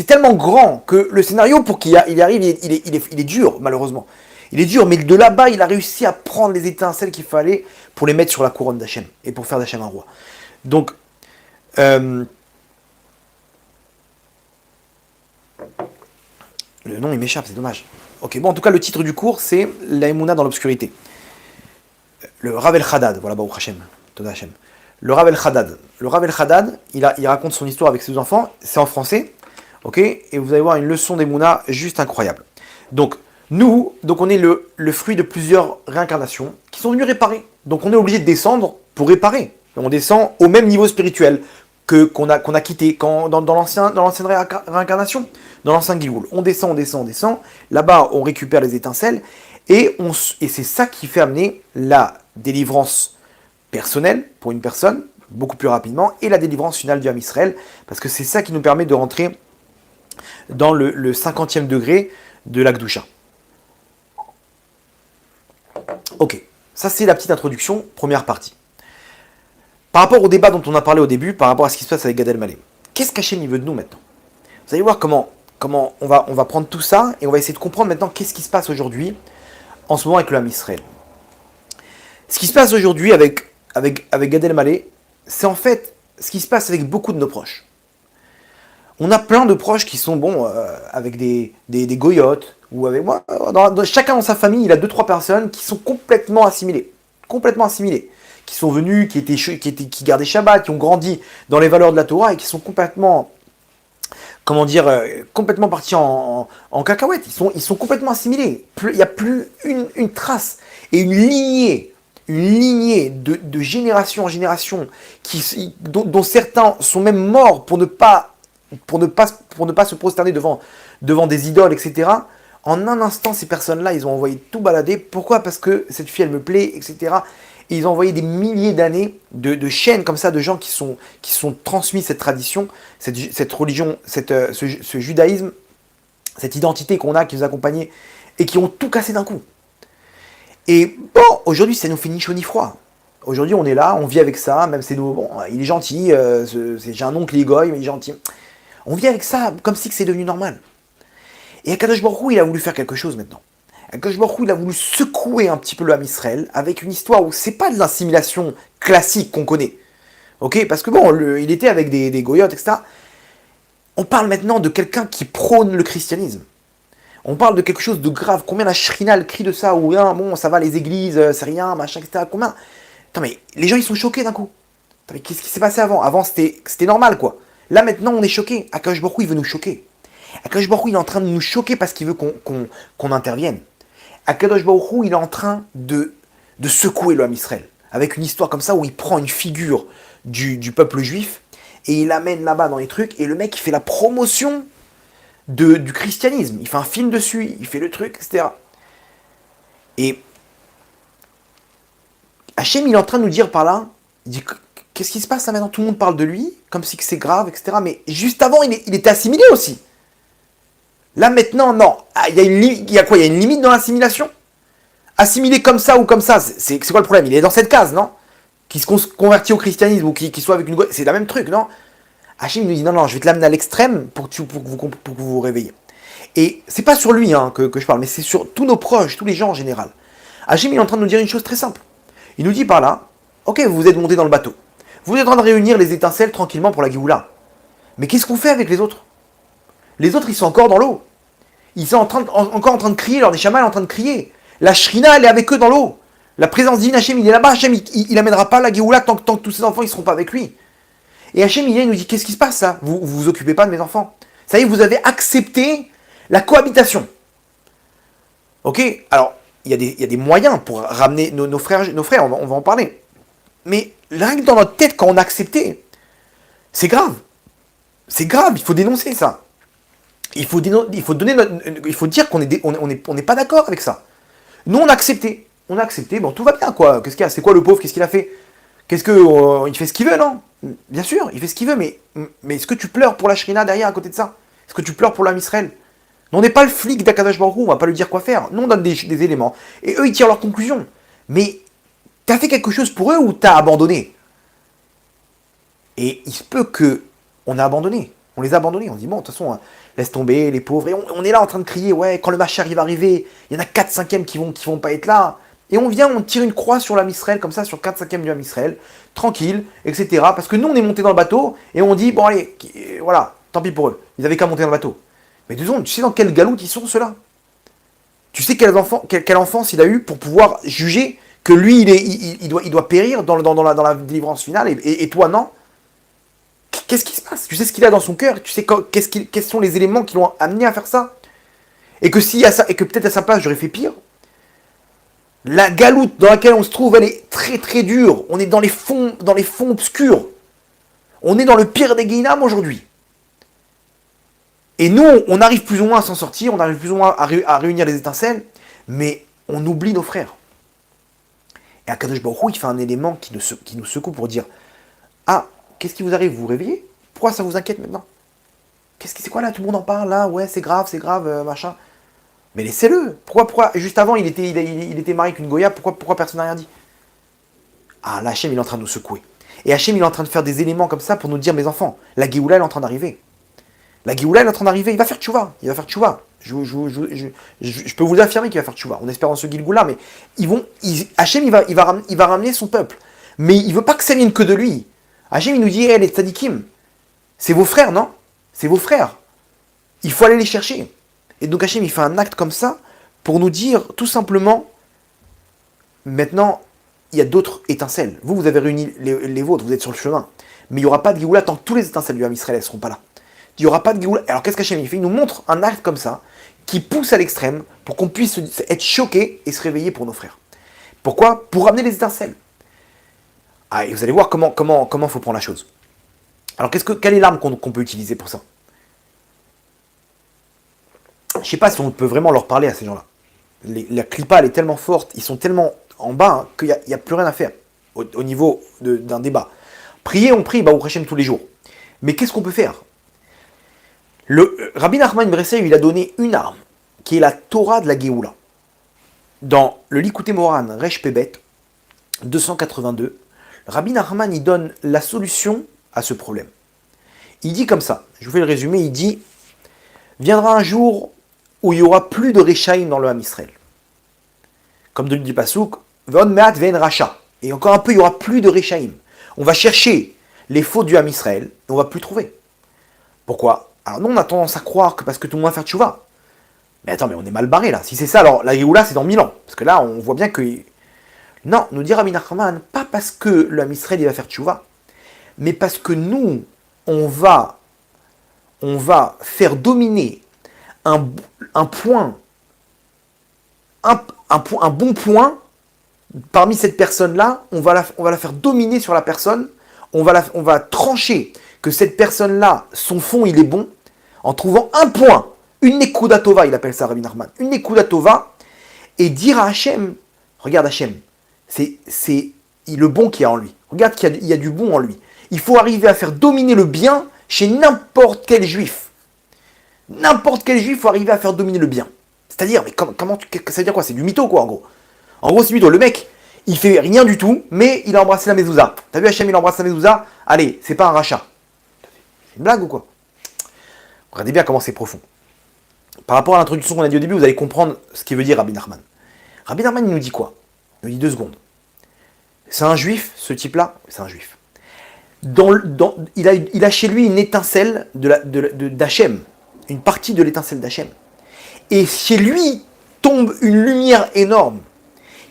tellement grand que le scénario, pour qu'il y arrive, il est dur, malheureusement. Il est dur, mais de là-bas, il a réussi à prendre les étincelles qu'il fallait pour les mettre sur la couronne d'Hachem et pour faire d'Hachem un roi. Donc, Euh, le nom il m'échappe, c'est dommage. Ok, bon, en tout cas, le titre du cours, c'est La Emouna dans l'obscurité. Le Rav El Haddad, voilà, Baruch Hashem, Toda Hashem. Le Rav El Haddad. Le Rav El Haddad, il raconte son histoire avec ses deux enfants, c'est en français, ok, et vous allez voir une leçon d'Emouna juste incroyable. Donc, donc on est le fruit de plusieurs réincarnations qui sont venues réparer. Donc on est obligé de descendre pour réparer. On descend au même niveau spirituel qu'on a quitté dans l'ancienne réincarnation, dans l'ancien Gigoul. On descend, on descend, on descend. Là-bas, on récupère les étincelles et c'est ça qui fait amener la délivrance personnelle pour une personne beaucoup plus rapidement et la délivrance finale du Ham Israël parce que c'est ça qui nous permet de rentrer dans le 50e degré de l'Akdoucha. Ok, ça c'est la petite introduction, première partie. Par rapport au débat dont on a parlé au début, par rapport à ce qui se passe avec Gad Elmaleh, qu'est-ce qu'Hachem il veut de nous maintenant? Vous allez voir comment on va prendre tout ça et on va essayer de comprendre maintenant qu'est-ce qui se passe aujourd'hui, en ce moment avec le Ham Israël. Ce qui se passe aujourd'hui avec Gad Elmaleh, c'est en fait ce qui se passe avec beaucoup de nos proches. On a plein de proches qui sont avec des goyotes, ou avec moi. Chacun dans sa famille, il a 2-3 personnes qui sont complètement assimilées. Complètement assimilées. Qui sont venus, qui gardaient Shabbat, qui ont grandi dans les valeurs de la Torah et qui sont complètement, complètement partis en cacahuète. Ils sont complètement assimilés. Il n'y a plus une trace et une lignée de génération en génération dont certains sont même morts pour ne pas se prosterner devant des idoles, etc. En un instant, ces personnes-là, ils ont envoyé tout balader. Pourquoi? Parce que cette fille, elle me plaît, etc. Et ils ont envoyé des milliers d'années de chaînes comme ça, de gens qui sont transmis cette tradition, cette religion, ce judaïsme, cette identité qu'on a, qui nous accompagnait, et qui ont tout cassé d'un coup. Et bon, aujourd'hui, ça nous fait ni chaud ni froid. Aujourd'hui, on est là, on vit avec ça, même c'est nous, bon, il est gentil, j'ai un oncle, il est goy, mais il est gentil. On vit avec ça comme si c'est devenu normal. Et Akadosh Baruch Hu, il a voulu faire quelque chose maintenant. Akadosh Baruch Hu, il a voulu secouer un petit peu le Ham Israël avec une histoire où c'est pas de l'assimilation classique qu'on connaît. Ok? Parce que bon, il était avec des goyotes, etc. On parle maintenant de quelqu'un qui prône le christianisme. On parle de quelque chose de grave. Combien la Shrina, elle crie de ça, ou rien, bon, ça va, les églises, c'est rien, machin, etc. Combien? Attends, mais les gens, ils sont choqués d'un coup. Attends, mais qu'est-ce qui s'est passé avant? Avant, c'était normal, quoi. Là, maintenant, on est choqués. Akadosh Baruch Hu, il veut nous choquer. Akadosh Baruch Hu, il est en train de nous choquer parce qu'il veut qu'on intervienne. Akadosh Baruch Hu, il est en train de secouer le Ham Israël. Avec une histoire comme ça où il prend une figure du peuple juif et il l'amène là-bas dans les trucs. Et le mec, il fait la promotion du christianisme. Il fait un film dessus, il fait le truc, etc. Et Hachem, il est en train de nous dire par là, il dit, qu'est-ce qui se passe là maintenant? Tout le monde parle de lui, comme si c'est grave, etc. Mais juste avant, il était assimilé aussi. Là maintenant, non. Ah, il y a quoi? Il y a une limite dans l'assimilation? Assimilé comme ça ou comme ça, c'est quoi le problème? Il est dans cette case, non? Qui se convertit au christianisme ou qui soit avec une... C'est le même truc, non? Hachem nous dit, non, je vais te l'amener à l'extrême pour que vous vous réveillez. Et c'est pas sur lui que je parle, mais c'est sur tous nos proches, tous les gens en général. Hachem, il est en train de nous dire une chose très simple. Il nous dit par là, ok, vous êtes monté dans le bateau. Vous êtes en train de réunir les étincelles tranquillement pour la Géoula. Mais qu'est-ce qu'on fait avec les autres? Les autres, ils sont encore dans l'eau. Ils sont encore en train de crier, leur Neshama est en train de crier. La Shrina, elle est avec eux dans l'eau. La présence divine, Hachem, il est là-bas. Hachem, il amènera pas la Géoula tant que tous ses enfants, ils seront pas avec lui. Et Hachem, il nous dit, qu'est-ce qui se passe, ça? Vous occupez pas de mes enfants. Ça y est, vous avez accepté la cohabitation. Ok? Alors, il y a des moyens pour ramener nos frères, on va en parler. Mais rien que dans notre tête, quand on a accepté, c'est grave. C'est grave, il faut dénoncer ça. Il faut dire qu'on n'est pas d'accord avec ça. Nous, on a accepté. Bon, tout va bien, quoi. Qu'est-ce qu'il y a? C'est quoi le pauvre? Qu'est-ce qu'il a fait? Il fait ce qu'il veut, non? Bien sûr, il fait ce qu'il veut, mais est-ce que tu pleures pour la Shrina derrière, à côté de ça? Est-ce que tu pleures pour l'Am Israël? Nous, on n'est pas le flic d'Akadosh Baruch Hu, on va pas lui dire quoi faire. Nous, on donne des éléments. Et eux, ils tirent leurs conclusions. Mais t'as fait quelque chose pour eux ou t'as abandonné? Et il se peut que on a abandonné. On les a abandonnés. On dit, bon, de toute façon, laisse tomber les pauvres. Et on est là en train de crier, ouais, quand le Mashiach va arriver, il y en a 4/5 qui vont pas être là. Et on vient, on tire une croix sur l'âme Israël, comme ça, sur 4/5 du âme Israël, tranquille, etc. Parce que nous, on est monté dans le bateau, et on dit, bon allez, voilà, tant pis pour eux. Ils avaient qu'à monter dans le bateau. Mais 2 secondes, tu sais dans quelle galoute ils sont, ceux-là? Tu sais quelle enfance il a eu pour pouvoir juger que lui, il doit périr dans la délivrance finale, et toi, non? Qu'est-ce qui se passe? Tu sais ce qu'il a dans son cœur? Tu sais quels sont les éléments qui l'ont amené à faire ça? Et que s'il y a ça, et que peut-être à sa place, j'aurais fait pire. La galoute dans laquelle on se trouve, elle est très très dure. On est dans les fonds obscurs. On est dans le pire des Guinam aujourd'hui. Et nous, on arrive plus ou moins à s'en sortir, on arrive plus ou moins à réunir les étincelles, mais on oublie nos frères. Et Akadosh Baruch Hu, il fait un élément qui nous secoue pour dire, ah, qu'est-ce qui vous arrive? Vous vous réveillez? Pourquoi ça vous inquiète maintenant? C'est quoi là? Tout le monde en parle là? Ouais, c'est grave, machin. Mais laissez-le. Pourquoi juste avant, il était marié avec une Goya, pourquoi personne n'a rien dit? Ah, là, Hachem, il est en train de nous secouer. Et Hachem, il est en train de faire des éléments comme ça pour nous dire, mes enfants, la Géoula, elle est en train d'arriver. La Géoula, elle est en train d'arriver. Il va faire tchouva. Je peux vous affirmer qu'il va faire tchouva. On espère en ce Gilgoula, mais Hachem, il va ramener son peuple. Mais il veut pas que ça vienne que de lui. Hachem, il nous dit, les tzadikim, c'est vos frères, non? C'est vos frères. Il faut aller les chercher. Et donc Hachem, il fait un acte comme ça pour nous dire tout simplement, maintenant, il y a d'autres étincelles. Vous avez réuni les vôtres, vous êtes sur le chemin. Mais il n'y aura pas de Géoula tant que tous les étincelles du Ham Israël ne seront pas là. Il n'y aura pas de Géoula. Alors qu'est-ce qu'Hachem il fait? Il nous montre un acte comme ça, qui pousse à l'extrême, pour qu'on puisse être choqué et se réveiller pour nos frères. Pourquoi? Pour ramener les étincelles. Ah, et vous allez voir comment faut prendre la chose. Alors quelle est l'arme qu'on peut utiliser pour ça? Je ne sais pas si on peut vraiment leur parler à ces gens-là. La clipa, elle est tellement forte, ils sont tellement en bas qu'il n'y a plus rien à faire au niveau d'un débat. Prier, on prie, Baruch Hashem tous les jours. Mais qu'est-ce qu'on peut faire? Le Rabbi Nachman Bressev, il a donné une arme, qui est la Torah de la Géoula. Dans le Likutei Moharan, Resh Pebet, 282, Rabbi Nachman, il donne la solution à ce problème. Il dit comme ça, je vous fais le résumé, il dit, viendra un jour où il n'y aura plus de Rechaim dans le Ham Israël. Comme dit Pasuk, Von Meat Ven Racha. Et encore un peu, il n'y aura plus de Rechaim. On va chercher les fautes du Ham Israël, et on ne va plus trouver. Pourquoi? Alors nous, on a tendance à croire que parce que tout le monde va faire tchouva. Mais attends, mais on est mal barré là. Si c'est ça, alors la Géoula, c'est dans 1000 ans. Parce que là, on voit bien que... Non, nous dit Rabbi Nachman, pas parce que le Ham Israël il va faire tchouva, mais parce que nous, on va faire dominer un bon point parmi cette personne-là, on va la faire dominer sur la personne, on va trancher que cette personne-là, son fond, il est bon, en trouvant un point, une Nekuda Tova, il appelle ça Rabbi Nachman, une Nekuda Tova, et dire à Hachem, regarde Hachem, c'est le bon qui a en lui, regarde qu'il y a du bon en lui. Il faut arriver à faire dominer le bien chez n'importe quel juif. N'importe quel juif, il faut arriver à faire dominer le bien. C'est-à-dire, mais ça veut dire quoi? C'est du mytho, quoi, en gros. En gros, c'est mytho. Le mec, il fait rien du tout, mais il a embrassé la mezouza. T'as vu Hachem, il embrasse la mezouza? Allez, c'est pas un rachat. C'est une blague ou quoi? Regardez bien comment c'est profond. Par rapport à l'introduction qu'on a dit au début, vous allez comprendre ce qu'il veut dire Rabbi Nachman. Rabbi Nachman, il nous dit quoi? Il nous dit 2 secondes. C'est un juif, ce type-là? C'est un juif. Il a chez lui une étincelle d'Hachem, une partie de l'étincelle d'Hachem. Et chez lui tombe une lumière énorme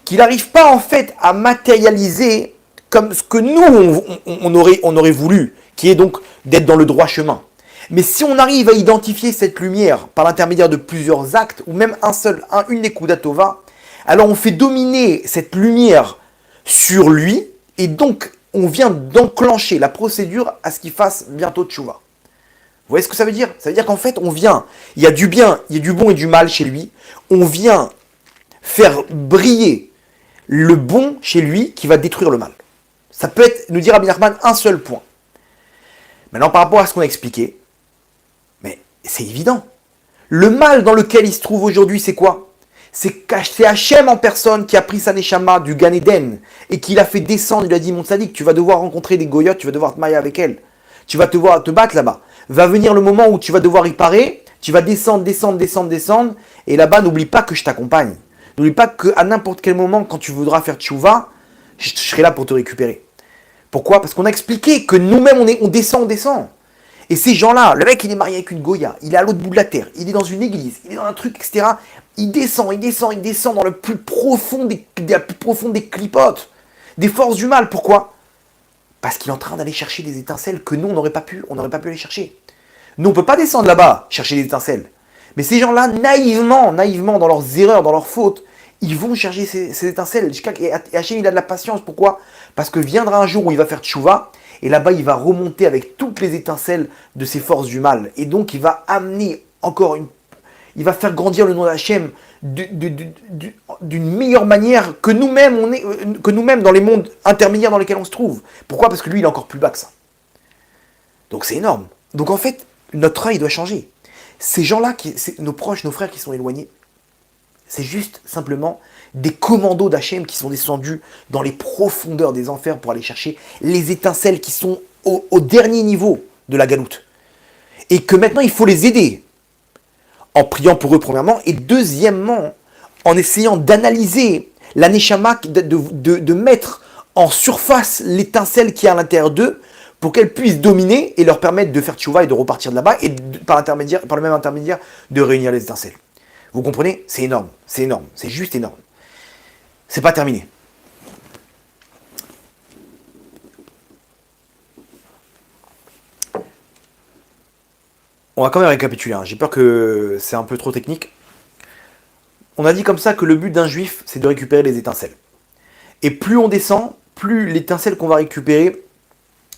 qu'il n'arrive pas en fait à matérialiser comme ce que nous on aurait voulu, qui est donc d'être dans le droit chemin. Mais si on arrive à identifier cette lumière par l'intermédiaire de plusieurs actes, ou même une Nekuda Tova, alors on fait dominer cette lumière sur lui, et donc on vient d'enclencher la procédure à ce qu'il fasse bientôt tchouva. Vous voyez ce que ça veut dire? Ça veut dire qu'en fait, il y a du bien, il y a du bon et du mal chez lui, on vient faire briller le bon chez lui qui va détruire le mal. Ça peut être, nous dire Rabbi Nachman, un seul point. Maintenant, par rapport à ce qu'on a expliqué, mais c'est évident. Le mal dans lequel il se trouve aujourd'hui, c'est quoi? C'est Hachem en personne qui a pris sa neshama du Gan Eden et qui l'a fait descendre. Il lui a dit, mon tzaddik, tu vas devoir rencontrer des goyotes, tu vas devoir te marier avec elles. Tu vas devoir te battre là-bas. Va venir le moment où tu vas devoir y parer, tu vas descendre, et là-bas, n'oublie pas que je t'accompagne. N'oublie pas qu'à n'importe quel moment, quand tu voudras faire tchouva, je serai là pour te récupérer. Pourquoi? Parce qu'on a expliqué que nous-mêmes, on descend. Et ces gens-là, le mec, il est marié avec une Goya, il est à l'autre bout de la terre, il est dans une église, il est dans un truc, etc. Il descend dans le plus profond la plus profonde des clipotes, des forces du mal. Pourquoi? Parce qu'il est en train d'aller chercher des étincelles que nous, on n'aurait pas pu aller chercher. Nous, on ne peut pas descendre là-bas, chercher des étincelles. Mais ces gens-là, naïvement, dans leurs erreurs, dans leurs fautes, ils vont chercher ces étincelles. Et Hachem, il a de la patience. Pourquoi? Parce que viendra un jour où il va faire tchouva, et là-bas, il va remonter avec toutes les étincelles de ses forces du mal. Et donc, il va amener il va faire grandir le nom d'Hachem d'une meilleure manière que nous-mêmes dans les mondes intermédiaires dans lesquels on se trouve. Pourquoi? Parce que lui, il est encore plus bas que ça. Donc, c'est énorme. Donc, en fait, notre œil doit changer. Ces gens-là, nos proches, nos frères qui sont éloignés, c'est juste simplement des commandos d'Hachem qui sont descendus dans les profondeurs des enfers pour aller chercher les étincelles qui sont au dernier niveau de la galoute. Et que maintenant, il faut les aider en priant pour eux, premièrement, et deuxièmement, en essayant d'analyser la neshama, de mettre en surface l'étincelle qui est à l'intérieur d'eux pour qu'elle puisse dominer et leur permettre de faire tchouva et de repartir de là-bas et par le même intermédiaire de réunir les étincelles. Vous comprenez? C'est énorme, c'est juste énorme. C'est pas terminé. On va quand même récapituler, hein. J'ai peur que c'est un peu trop technique. On a dit comme ça que le but d'un juif, c'est de récupérer les étincelles. Et plus on descend, plus l'étincelle qu'on va récupérer,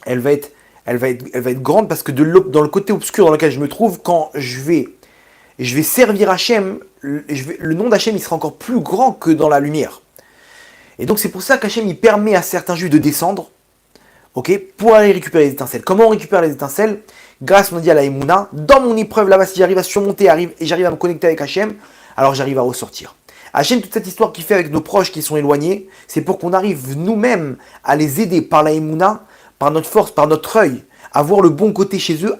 elle va être grande, parce que dans le côté obscur dans lequel je me trouve, quand je vais servir Hachem, le nom d'Hachem, il sera encore plus grand que dans la lumière. Et donc c'est pour ça qu'Hachem, il permet à certains juifs de descendre, ok, pour aller récupérer les étincelles. Comment on récupère les étincelles? Grâce, on a dit, à la Emouna. Dans mon épreuve là-bas, si j'arrive à surmonter et j'arrive à me connecter avec Hachem, alors j'arrive à ressortir. Hachem, toute cette histoire qu'il fait avec nos proches qui sont éloignés, c'est pour qu'on arrive nous-mêmes à les aider par la Emouna, par notre force, par notre œil, à voir le bon côté chez eux,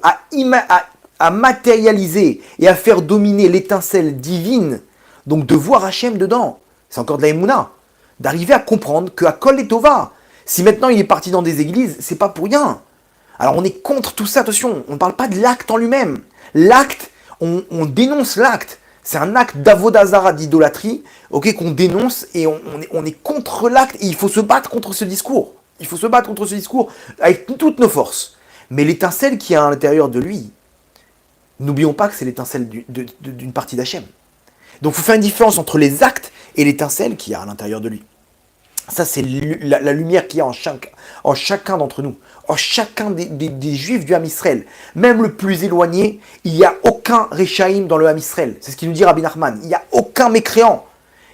à matérialiser et à faire dominer l'étincelle divine, donc de voir Hachem dedans. C'est encore de la Emouna. D'arriver à comprendre qu'à Kol et Tova, si maintenant il est parti dans des églises, c'est pas pour rien. Alors on est contre tout ça, attention, on ne parle pas de l'acte en lui-même. L'acte, on dénonce l'acte. C'est un acte d'avodazara, d'idolâtrie, ok, qu'on dénonce, et on est contre l'acte, et il faut se battre contre ce discours. Il faut se battre contre ce discours avec toutes nos forces. Mais l'étincelle qui est à l'intérieur de lui, n'oublions pas que c'est l'étincelle d'une partie d'Hachem. Donc il faut faire une différence entre les actes et l'étincelle qui est à l'intérieur de lui. Ça, c'est la lumière qu'il y a en chacun d'entre nous, en chacun des juifs du Ham Israël. Même le plus éloigné, il n'y a aucun Rechaïm dans le Ham Israël. C'est ce qu'il nous dit Rabbi Nachman. Il n'y a aucun mécréant.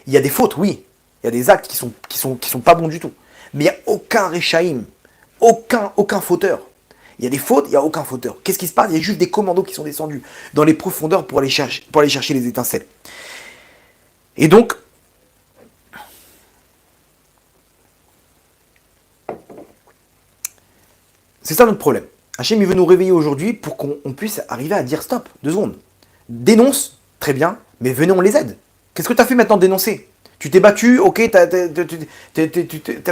Il y a des fautes, oui. Il y a des actes qui sont pas bons du tout. Mais il n'y a aucun Rechaïm. Aucun fauteur. Il y a des fautes, il n'y a aucun fauteur. Qu'est-ce qui se passe? Il y a juste des commandos qui sont descendus dans les profondeurs pour aller chercher les étincelles. Et donc, c'est ça notre problème. Hachem, il veut nous réveiller aujourd'hui pour qu'on puisse arriver à dire stop, 2 secondes. Dénonce, très bien, mais venez, on les aide. Qu'est-ce que tu as fait maintenant de dénoncer? Tu t'es battu, ok, tu as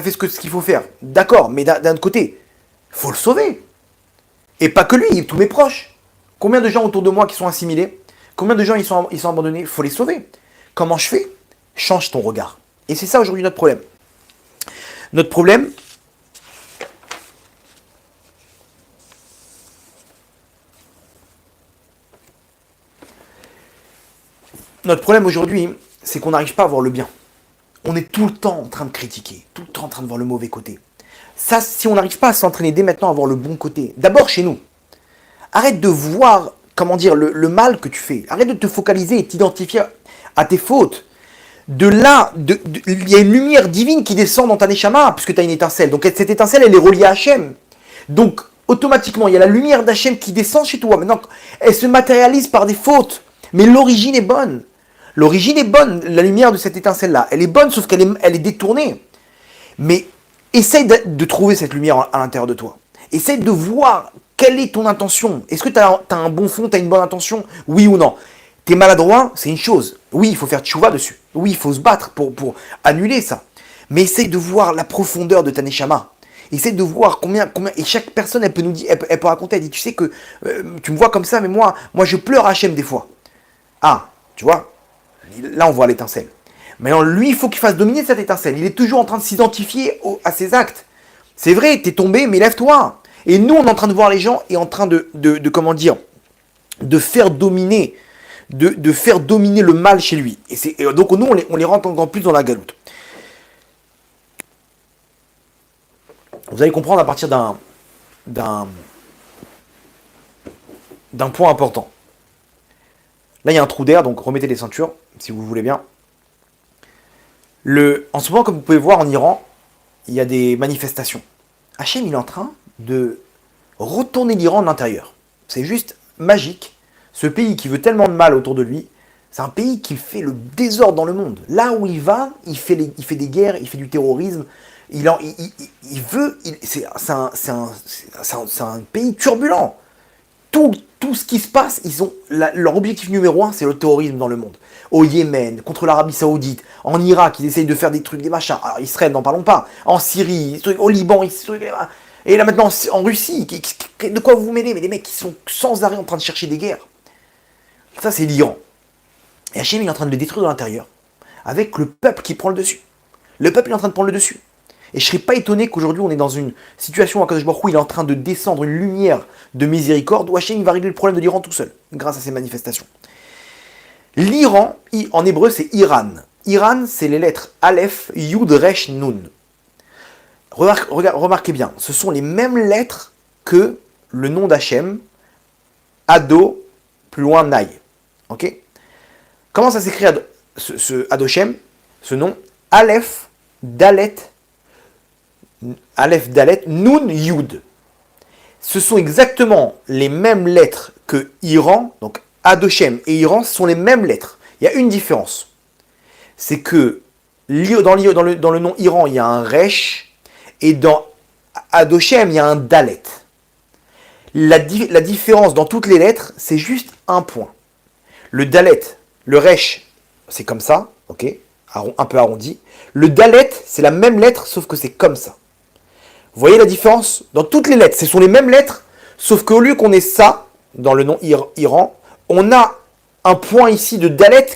fait ce qu'il faut faire. D'accord, mais d'un autre côté, il faut le sauver. Et pas que lui, tous mes proches. Combien de gens autour de moi qui sont assimilés? Combien de gens ils sont abandonnés? Il faut les sauver. Comment je fais? Change ton regard. Et c'est ça aujourd'hui notre problème. Notre problème, aujourd'hui, c'est qu'on n'arrive pas à voir le bien. On est tout le temps en train de critiquer, tout le temps en train de voir le mauvais côté. Ça, si on n'arrive pas à s'entraîner dès maintenant à voir le bon côté, d'abord chez nous, arrête de voir, le mal que tu fais. Arrête de te focaliser et t'identifier à tes fautes. De là, il y a une lumière divine qui descend dans ta neshama, puisque tu as une étincelle. Donc cette étincelle, elle est reliée à Hachem. Donc, automatiquement, il y a la lumière d'Hachem qui descend chez toi. Maintenant, elle se matérialise par des fautes. Mais l'origine est bonne. L'origine est bonne, la lumière de cette étincelle-là. Elle est bonne, sauf qu'elle est détournée. Mais essaye de trouver cette lumière à l'intérieur de toi. Essaye de voir quelle est ton intention. Est-ce que tu as un bon fond, tu as une bonne intention? Oui ou non? T'es maladroit, c'est une chose. Oui, il faut faire tchouva dessus. Oui, il faut se battre pour annuler ça. Mais essaye de voir la profondeur de ta neshama. Essaye de voir combien, et chaque personne, elle peut nous dire, elle peut raconter, elle dit, tu sais que tu me vois comme ça, mais moi je pleure à Hachem des fois. Ah, tu vois, là on voit l'étincelle. Maintenant, lui, il faut qu'il fasse dominer cette étincelle. Il est toujours en train de s'identifier à ses actes. C'est vrai, t'es tombé, mais lève-toi. Et nous, on est en train de voir les gens et en train de comment dire, de faire dominer, de faire dominer le mal chez lui. Et donc nous, on les rentre encore plus dans la galoute. Vous allez comprendre à partir d'un point important. Là, il y a un trou d'air, donc remettez les ceintures, si vous le voulez bien. En ce moment, comme vous pouvez voir en Iran, il y a des manifestations. Hachem, il est en train de retourner l'Iran de l'intérieur. C'est juste magique. Ce pays qui veut tellement de mal autour de lui, c'est un pays qui fait le désordre dans le monde. Là où il va, il fait des guerres, il fait du terrorisme. C'est un pays turbulent. Tout ce qui se passe, leur objectif numéro un, c'est le terrorisme dans le monde. Au Yémen, contre l'Arabie Saoudite, en Irak, ils essayent de faire des trucs, des machins. Alors, Israël, n'en parlons pas. En Syrie, au Liban, et là maintenant en Russie. De quoi vous vous mêlez? Mais des mecs qui sont sans arrêt en train de chercher des guerres. Ça, c'est l'Iran. Et Hachem, il est en train de le détruire de l'intérieur, avec le peuple qui prend le dessus. Le peuple est en train de prendre le dessus. Et je ne serais pas étonné qu'aujourd'hui, on est dans une situation où Akadosh Baruch Hu, il est en train de descendre une lumière de miséricorde, où Hachem va régler le problème de l'Iran tout seul, grâce à ces manifestations. L'Iran, en hébreu, c'est Iran. Iran, c'est les lettres Aleph, Yud, Resh, Nun. Remarquez bien, ce sont les mêmes lettres que le nom d'Hachem, Ado, plus loin, Naï. Ok? Comment ça s'écrit ce Adoshem, ce nom? Aleph, Dalet, Nun, Yud. Ce sont exactement les mêmes lettres que Iran, donc Adoshem et Iran sont les mêmes lettres. Il y a une différence. C'est que dans le nom Iran, il y a un Resh, et dans Adoshem, il y a un Dalet. La différence dans toutes les lettres, c'est juste un point. Le Dalet, le Resh, c'est comme ça, ok, un peu arrondi. Le Dalet, c'est la même lettre, sauf que c'est comme ça. Vous voyez la différence? Dans toutes les lettres, ce sont les mêmes lettres, sauf qu'au lieu qu'on ait ça, dans le nom Iran, on a un point ici de Dalet,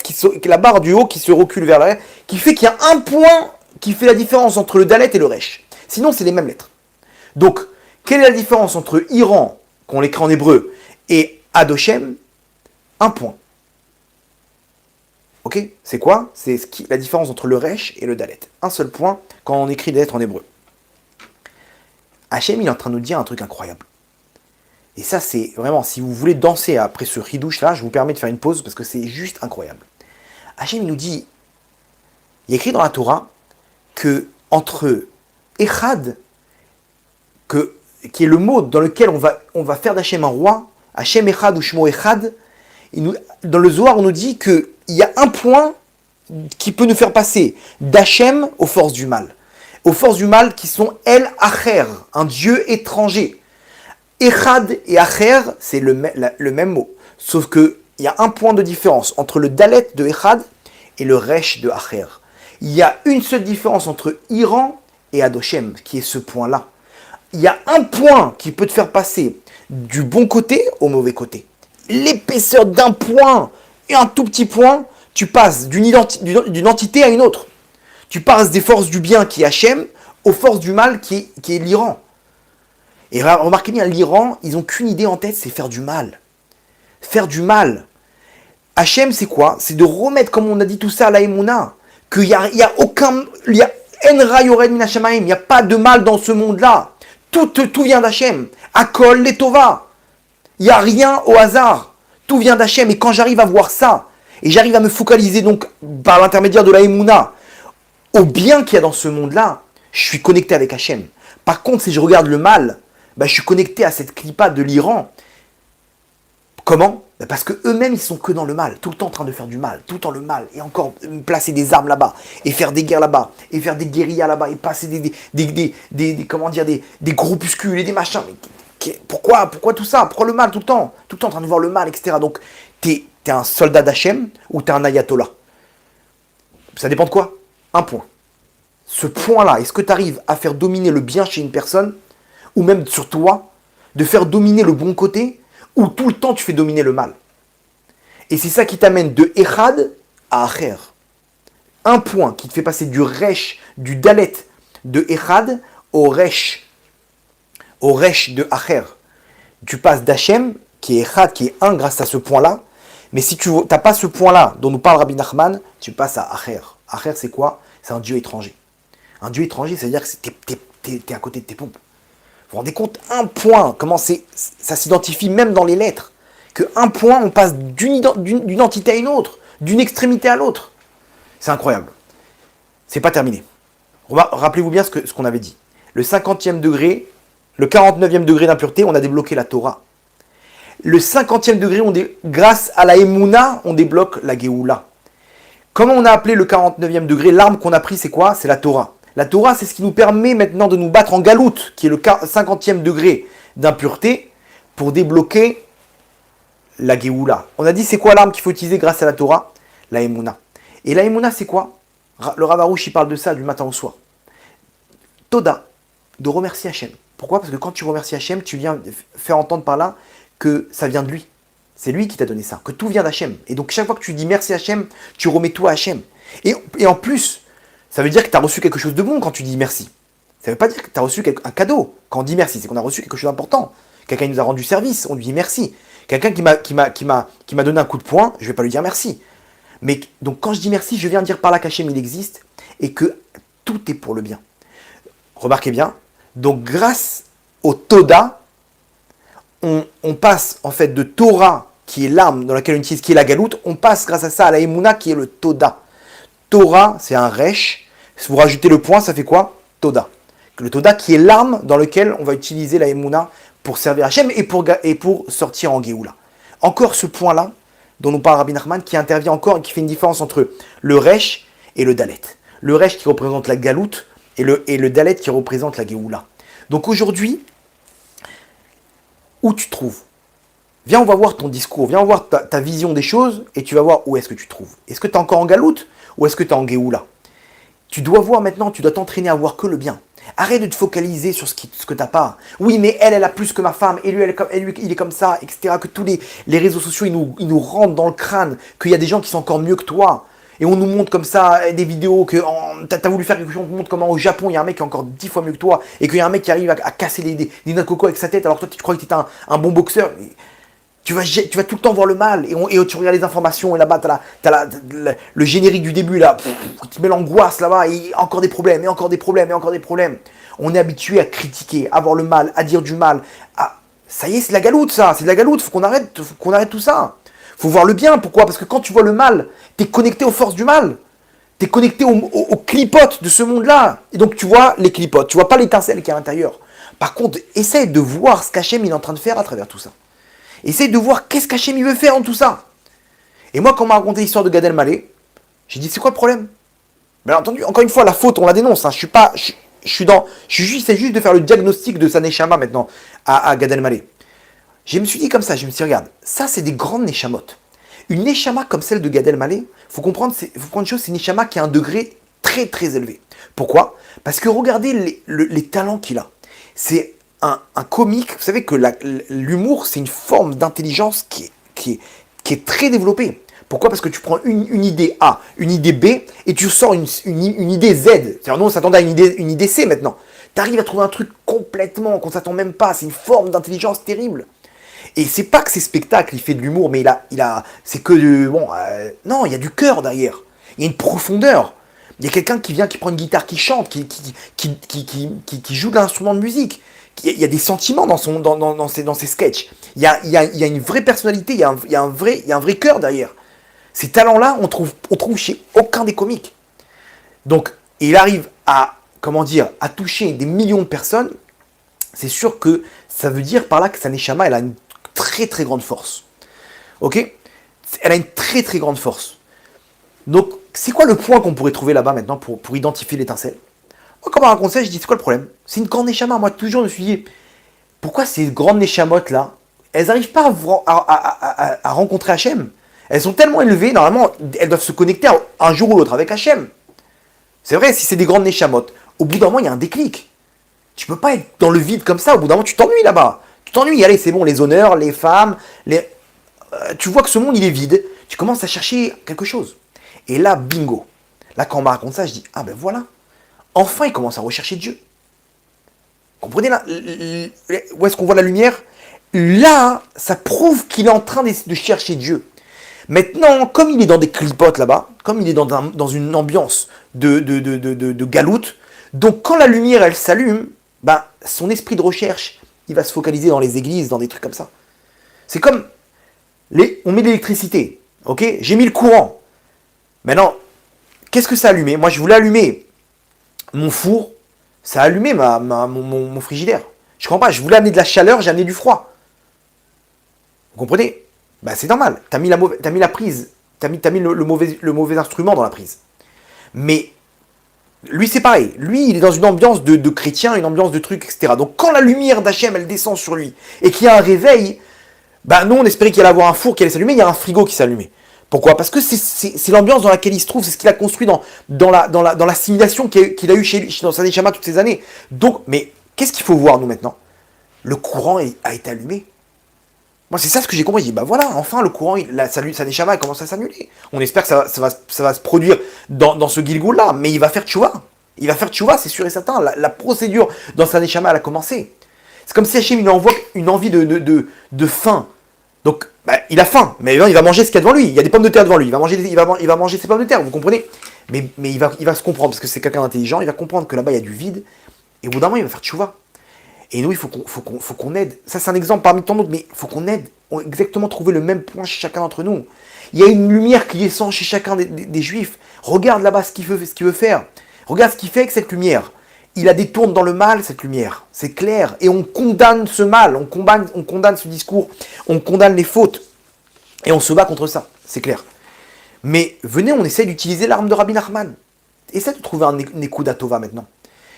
la barre du haut qui se recule vers l'arrière, qui fait qu'il y a un point qui fait la différence entre le Dalet et le Resh. Sinon, c'est les mêmes lettres. Donc, quelle est la différence entre Iran, qu'on l'écrit en hébreu, et Adoshem? Un point. Ok? C'est quoi? C'est la différence entre le Resh et le Dalet. Un seul point quand on écrit des lettres en hébreu. Hachem, il est en train de nous dire un truc incroyable. Et ça, c'est vraiment, si vous voulez danser après ce ridouche là, je vous permets de faire une pause parce que c'est juste incroyable. Hachem, il nous dit, il est écrit dans la Torah que entre Echad, qui est le mot dans lequel on va faire d'Hachem un roi, Hachem Echad ou Shmo Echad, dans le Zohar, on nous dit qu'il y a un point qui peut nous faire passer d'Hachem aux forces du mal. Aux forces du mal qui sont El Acher, un dieu étranger. Echad et Acher, c'est le même mot. Sauf qu'il y a un point de différence entre le Dalet de Echad et le Resh de Acher. Il y a une seule différence entre Iran et Adoshem, qui est ce point-là. Il y a un point qui peut te faire passer du bon côté au mauvais côté. L'épaisseur d'un point et un tout petit point, tu passes d'une entité à une autre. Tu passes des forces du bien qui est Hachem aux forces du mal qui est l'Iran. Et remarquez bien, l'Iran, ils n'ont qu'une idée en tête, c'est faire du mal. Faire du mal. Hachem, c'est quoi? C'est de remettre, comme on a dit tout ça à la Emouna, qu'il n'y a aucun... Il y a Enra Yored Min Hashamaim, il n'y a pas de mal dans ce monde-là. Tout vient d'Hachem. Akol Letova. Il n'y a rien au hasard. Tout vient d'Hachem. Et quand j'arrive à voir ça, et j'arrive à me focaliser donc par l'intermédiaire de la Emouna, au bien qu'il y a dans ce monde-là, je suis connecté avec Hachem. Par contre, si je regarde le mal, je suis connecté à cette clipa de l'Iran. Comment? Parce qu'eux-mêmes, ils sont que dans le mal, tout le temps en train de faire du mal, tout le temps le mal, et encore placer des armes là-bas, et faire des guerres là-bas, et faire des guérillas là-bas, et passer des groupuscules et des machins. Mais pourquoi tout ça? Pourquoi le mal tout le temps? Tout le temps en train de voir le mal, etc. Donc, t'es T'es un soldat d'Hachem ou t'es un ayatollah? Ça dépend de quoi? Un point. Ce point-là, est-ce que tu arrives à faire dominer le bien chez une personne, ou même sur toi, de faire dominer le bon côté, ou tout le temps tu fais dominer le mal? Et c'est ça qui t'amène de Echad à Acher. Un point qui te fait passer du Resh, du Dalet de Echad au Resh de Acher. Tu passes d'Hachem, qui est Echad, qui est un grâce à ce point-là, mais si tu n'as pas ce point-là dont nous parle Rabbi Nachman, tu passes à Acher. Acher, c'est quoi? C'est un dieu étranger. Un dieu étranger, ça veut dire que t'es à côté de tes pompes. Vous vous rendez compte? Un point, comment ça s'identifie même dans les lettres. Qu'un point, on passe d'une entité à une autre, d'une extrémité à l'autre. C'est incroyable. C'est pas terminé. Rappelez-vous bien ce qu'on avait dit. Le 50e degré, le 49e degré d'impureté, on a débloqué la Torah. Le 50e degré, grâce à la Emouna, on débloque la Géoula. Comment on a appelé le 49e degré? L'arme qu'on a pris, c'est quoi? C'est la Torah. La Torah, c'est ce qui nous permet maintenant de nous battre en galoute, qui est le 50e degré d'impureté, pour débloquer la Géoula. On a dit, c'est quoi l'arme qu'il faut utiliser grâce à la Torah? La Emouna. Et la Emouna, c'est quoi? Le Rav Arush, il parle de ça du matin au soir. Toda, de remercier Hachem. Pourquoi? Parce que quand tu remercies Hachem, tu viens faire entendre par là que ça vient de lui. C'est lui qui t'a donné ça, que tout vient d'Hachem. Et donc chaque fois que tu dis merci Hachem, tu remets tout à Hachem. Et en plus, ça veut dire que tu as reçu quelque chose de bon quand tu dis merci. Ça ne veut pas dire que tu as reçu un cadeau quand on dit merci, c'est qu'on a reçu quelque chose d'important. Quelqu'un nous a rendu service, on lui dit merci. Quelqu'un qui m'a donné un coup de poing, je ne vais pas lui dire merci. Mais donc quand je dis merci, je viens dire par là qu'Hachem il existe et que tout est pour le bien. Remarquez bien, donc grâce au Toda, on passe en fait de Torah, qui est l'arme dans laquelle on utilise, qui est la galoute, on passe grâce à ça à la Emouna, qui est le Toda. Torah, c'est un Resh. Si vous rajoutez le point, ça fait quoi? Toda. Le Toda qui est l'arme dans laquelle on va utiliser la Emouna pour servir Hachem et pour sortir en Géoula. Encore ce point-là, dont nous parle Rabbi Nachman, qui intervient encore et qui fait une différence entre le Resh et le Dalet. Le Resh qui représente la galoute et le Dalet qui représente la Géoula. Donc aujourd'hui, où tu te trouves? Viens, on va voir ton discours, viens, on va voir ta vision des choses et tu vas voir où est-ce que tu te trouves. Est-ce que tu es encore en galoute ou est-ce que tu es en Géoula? Tu dois voir maintenant, tu dois t'entraîner à voir que le bien. Arrête de te focaliser sur ce que tu n'as pas. Oui, mais elle a plus que ma femme, et lui, il est comme ça, etc. Que tous les réseaux sociaux, ils nous rentrent dans le crâne, qu'il y a des gens qui sont encore mieux que toi. Et on nous montre comme ça des vidéos que t'as voulu faire quelque chose, on te montre comment au Japon, il y a un mec qui est encore 10 fois mieux que toi, et qu'il y a un mec qui arrive à casser des noix de coco avec sa tête, alors toi tu crois que tu es un bon boxeur. Tu vas tout le temps voir le mal, et tu regardes les informations, et là-bas, t'as le générique du début, là, qui te met l'angoisse, là-bas, et encore des problèmes, et encore des problèmes, et encore des problèmes. On est habitué à critiquer, à voir le mal, à dire du mal. Ça y est, c'est de la galoute, ça, c'est de la galoute, faut qu'on arrête tout ça. Faut voir le bien, pourquoi? Parce que quand tu vois le mal, t'es connecté aux forces du mal. T'es connecté aux clipotes de ce monde-là. Et donc tu vois les clipotes, tu vois pas l'étincelle qui est à l'intérieur. Par contre, essaye de voir ce qu'Hachem il est en train de faire à travers tout ça. Essaye de voir qu'est-ce qu'Hachem il veut faire en tout ça. Et moi, quand on m'a raconté l'histoire de Gad Elmaleh, j'ai dit, c'est quoi le problème? Bien entendu, encore une fois, la faute, on la dénonce. Hein. C'est juste de faire le diagnostic de sa neshama maintenant à Gad Elmaleh. Je me suis dit comme ça, je me suis dit, regarde, ça c'est des grandes neshamot. Une neshama comme celle de Gad Elmaleh, faut comprendre une chose, c'est une neshama qui a un degré très très élevé. Pourquoi? Parce que regardez les talents qu'il a. C'est un comique, vous savez que l'humour, c'est une forme d'intelligence qui est très développée. Pourquoi? Parce que tu prends une idée A, une idée B, et tu sors une idée Z. C'est-à-dire, nous, on s'attendait à une idée C maintenant. Tu arrives à trouver un truc complètement qu'on ne s'attend même pas. C'est une forme d'intelligence terrible. Et c'est pas que c'est spectacle, il fait de l'humour, mais c'est que non, il y a du cœur derrière. Il y a une profondeur. Il y a quelqu'un qui prend une guitare, qui chante, qui joue de l'instrument de musique. Il y a des sentiments dans ses sketchs. Il y a une vraie personnalité, il y a un vrai cœur derrière. Ces talents-là, on trouve chez aucun des comiques. Donc, il arrive à toucher des millions de personnes. C'est sûr que ça veut dire par là que sa neshama, elle a une très très grande force. Ok? Elle a une très très grande force. Donc, c'est quoi le point qu'on pourrait trouver là-bas maintenant pour identifier l'étincelle? Moi, quand on m'a raconté ça, je dis, c'est quoi le problème? C'est une grande neshama. Moi, toujours, je me suis dit, pourquoi ces grandes neshamotes là, elles n'arrivent pas à rencontrer Hachem? Elles sont tellement élevées, normalement, elles doivent se connecter un jour ou l'autre avec Hachem. C'est vrai, si c'est des grandes Neshamot, au bout d'un moment, il y a un déclic. Tu peux pas être dans le vide comme ça, au bout d'un moment, tu t'ennuies là-bas. Tu t'ennuies, allez, c'est bon, les honneurs, les femmes, tu vois que ce monde, il est vide. Tu commences à chercher quelque chose. Et là, bingo. Là, quand on me raconte ça, je dis, ah ben voilà. Enfin, il commence à rechercher Dieu. Comprenez là, où est-ce qu'on voit la lumière? Là, ça prouve qu'il est en train de chercher Dieu. Maintenant, comme il est dans des clipotes là-bas, comme il est dans une ambiance de galoute, donc quand la lumière, elle s'allume, ben, son esprit de recherche, il va se focaliser dans les églises, dans des trucs comme ça. C'est comme, on met de l'électricité, ok? J'ai mis le courant. Maintenant, qu'est-ce que ça a allumé? Moi, je voulais allumer mon four, ça a allumé mon frigidaire. Je comprends pas, je voulais amener de la chaleur, j'ai amené du froid. Vous comprenez? Bah c'est normal, t'as mis la prise, t'as mis le mauvais instrument dans la prise. Mais lui c'est pareil, lui il est dans une ambiance de chrétien, une ambiance de trucs, etc. Donc quand la lumière d'Hachem elle descend sur lui et qu'il y a un réveil, bah nous on espérait qu'il allait avoir un four qui allait s'allumer, il y a un frigo qui s'allumait. Pourquoi? Parce que c'est l'ambiance dans laquelle il se trouve, c'est ce qu'il a construit dans l'assimilation qu'il a eu dans sa Neshama toutes ces années. Donc, mais qu'est-ce qu'il faut voir nous maintenant? Le courant a été allumé. Moi, c'est ça ce que j'ai compris. J'ai dit, bah voilà, enfin, le courant, sa Neshama commence à s'annuler. On espère que ça va se produire dans ce Gilgoul-là, mais il va faire tchouva. Il va faire tchouva, c'est sûr et certain. La procédure dans sa Neshama, elle a commencé. C'est comme si Hachem, il envoie une envie de faim. Donc, bah, il a faim, mais il va manger ce qu'il y a devant lui. Il y a des pommes de terre devant lui. Il va manger ses pommes de terre, vous comprenez? Mais il va se comprendre, parce que c'est quelqu'un d'intelligent, il va comprendre que là-bas, il y a du vide. Et au bout d'un moment, il va faire tchouva. Et nous, il faut qu'on aide. Ça, c'est un exemple parmi tant d'autres, mais il faut qu'on aide. Exactement trouver le même point chez chacun d'entre nous. Il y a une lumière qui descend chez chacun des Juifs. Regarde là-bas ce qu'il veut faire. Regarde ce qu'il fait avec cette lumière. Il la détourne dans le mal, cette lumière. C'est clair. Et on condamne ce mal. On condamne ce discours. On condamne les fautes. Et on se bat contre ça. C'est clair. Mais venez, on essaye d'utiliser l'arme de Rabbi Nachman. Essaye de trouver un Nekuda Tova maintenant.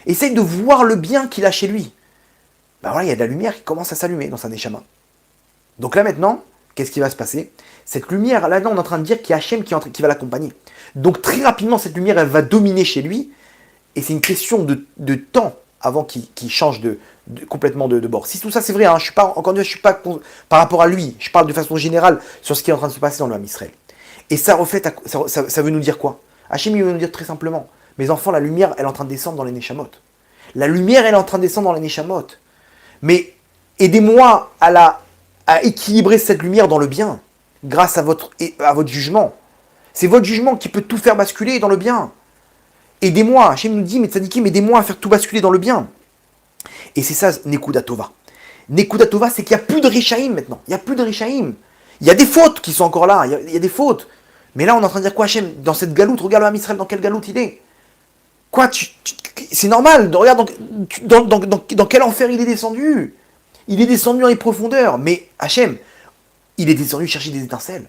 Essaye de voir le bien qu'il a chez lui. Ben voilà, il y a de la lumière qui commence à s'allumer dans sa Neshama. Donc là maintenant, qu'est-ce qui va se passer? Cette lumière, là on est en train de dire qu'il y a Hachem qui va l'accompagner. Donc très rapidement, cette lumière, elle va dominer chez lui. Et c'est une question de temps avant qu'il change complètement de bord. Si tout ça c'est vrai, hein, je suis pas par rapport à lui, je parle de façon générale sur ce qui est en train de se passer dans le Ham Israël. Et ça reflète, ça veut nous dire quoi? Hachem, il veut nous dire très simplement, mes enfants, la lumière, elle est en train de descendre dans les Neshamot. La lumière, elle est en train de descendre dans les Neshamot. Mais aidez-moi à équilibrer cette lumière dans le bien, grâce à votre jugement. C'est votre jugement qui peut tout faire basculer dans le bien. Aidez-moi, Hachem nous dit, mais tzadikim, aidez-moi à faire tout basculer dans le bien. Et c'est ça, Nekuda Tova. Nekuda Tova, c'est qu'il n'y a plus de Rishaïm maintenant. Il n'y a plus de Rishaïm. Il y a des fautes qui sont encore là, il y a des fautes. Mais là, on est en train de dire quoi, Hachem? Dans cette galoute, regarde le Ham Israël, dans quelle galoute il est. Quoi, c'est normal, regarde dans quel enfer il est descendu. Il est descendu dans les profondeurs. Mais Hachem, il est descendu chercher des étincelles.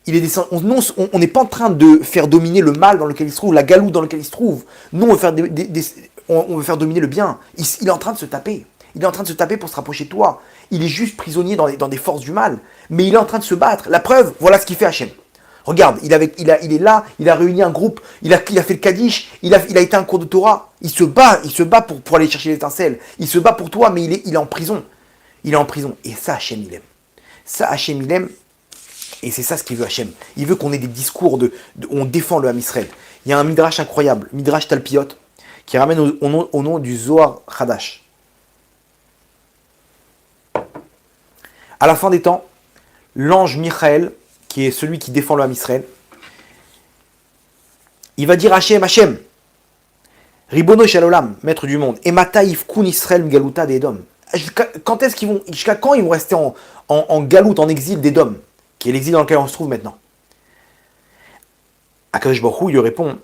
Il est descendu, on n'est pas en train de faire dominer le mal dans lequel il se trouve, la galoute dans laquelle il se trouve. Nous, on veut faire dominer le bien. Il est en train de se taper. Il est en train de se taper pour se rapprocher de toi. Il est juste prisonnier dans des forces du mal. Mais il est en train de se battre. La preuve, voilà ce qu'il fait Hachem. Regarde, il est là, il a réuni un groupe, il a fait le Kaddish, il a été à un cours de Torah. Il se bat pour aller chercher l'étincelle. Il se bat pour toi, mais il est en prison. Il est en prison. Et ça, Hachem, il aime. Ça, Hachem, il aime. Et c'est ça ce qu'il veut Hachem. Il veut qu'on ait des discours où on défend le Ham Israël. Il y a un midrash incroyable, midrash Talpiot, qui ramène au nom du Zohar Hadash. À la fin des temps, l'ange Michael, qui est celui qui défend le Ham Israël, il va dire Hachem, Ribono Shalolam, maître du monde, et Mataïf Kun Israël Galuta d'Edom. Jusqu'à quand ils vont rester en galoute, en exil d'Edom, qui est l'exil dans lequel on se trouve maintenant? Akadosh Baruch Hu, il lui répond.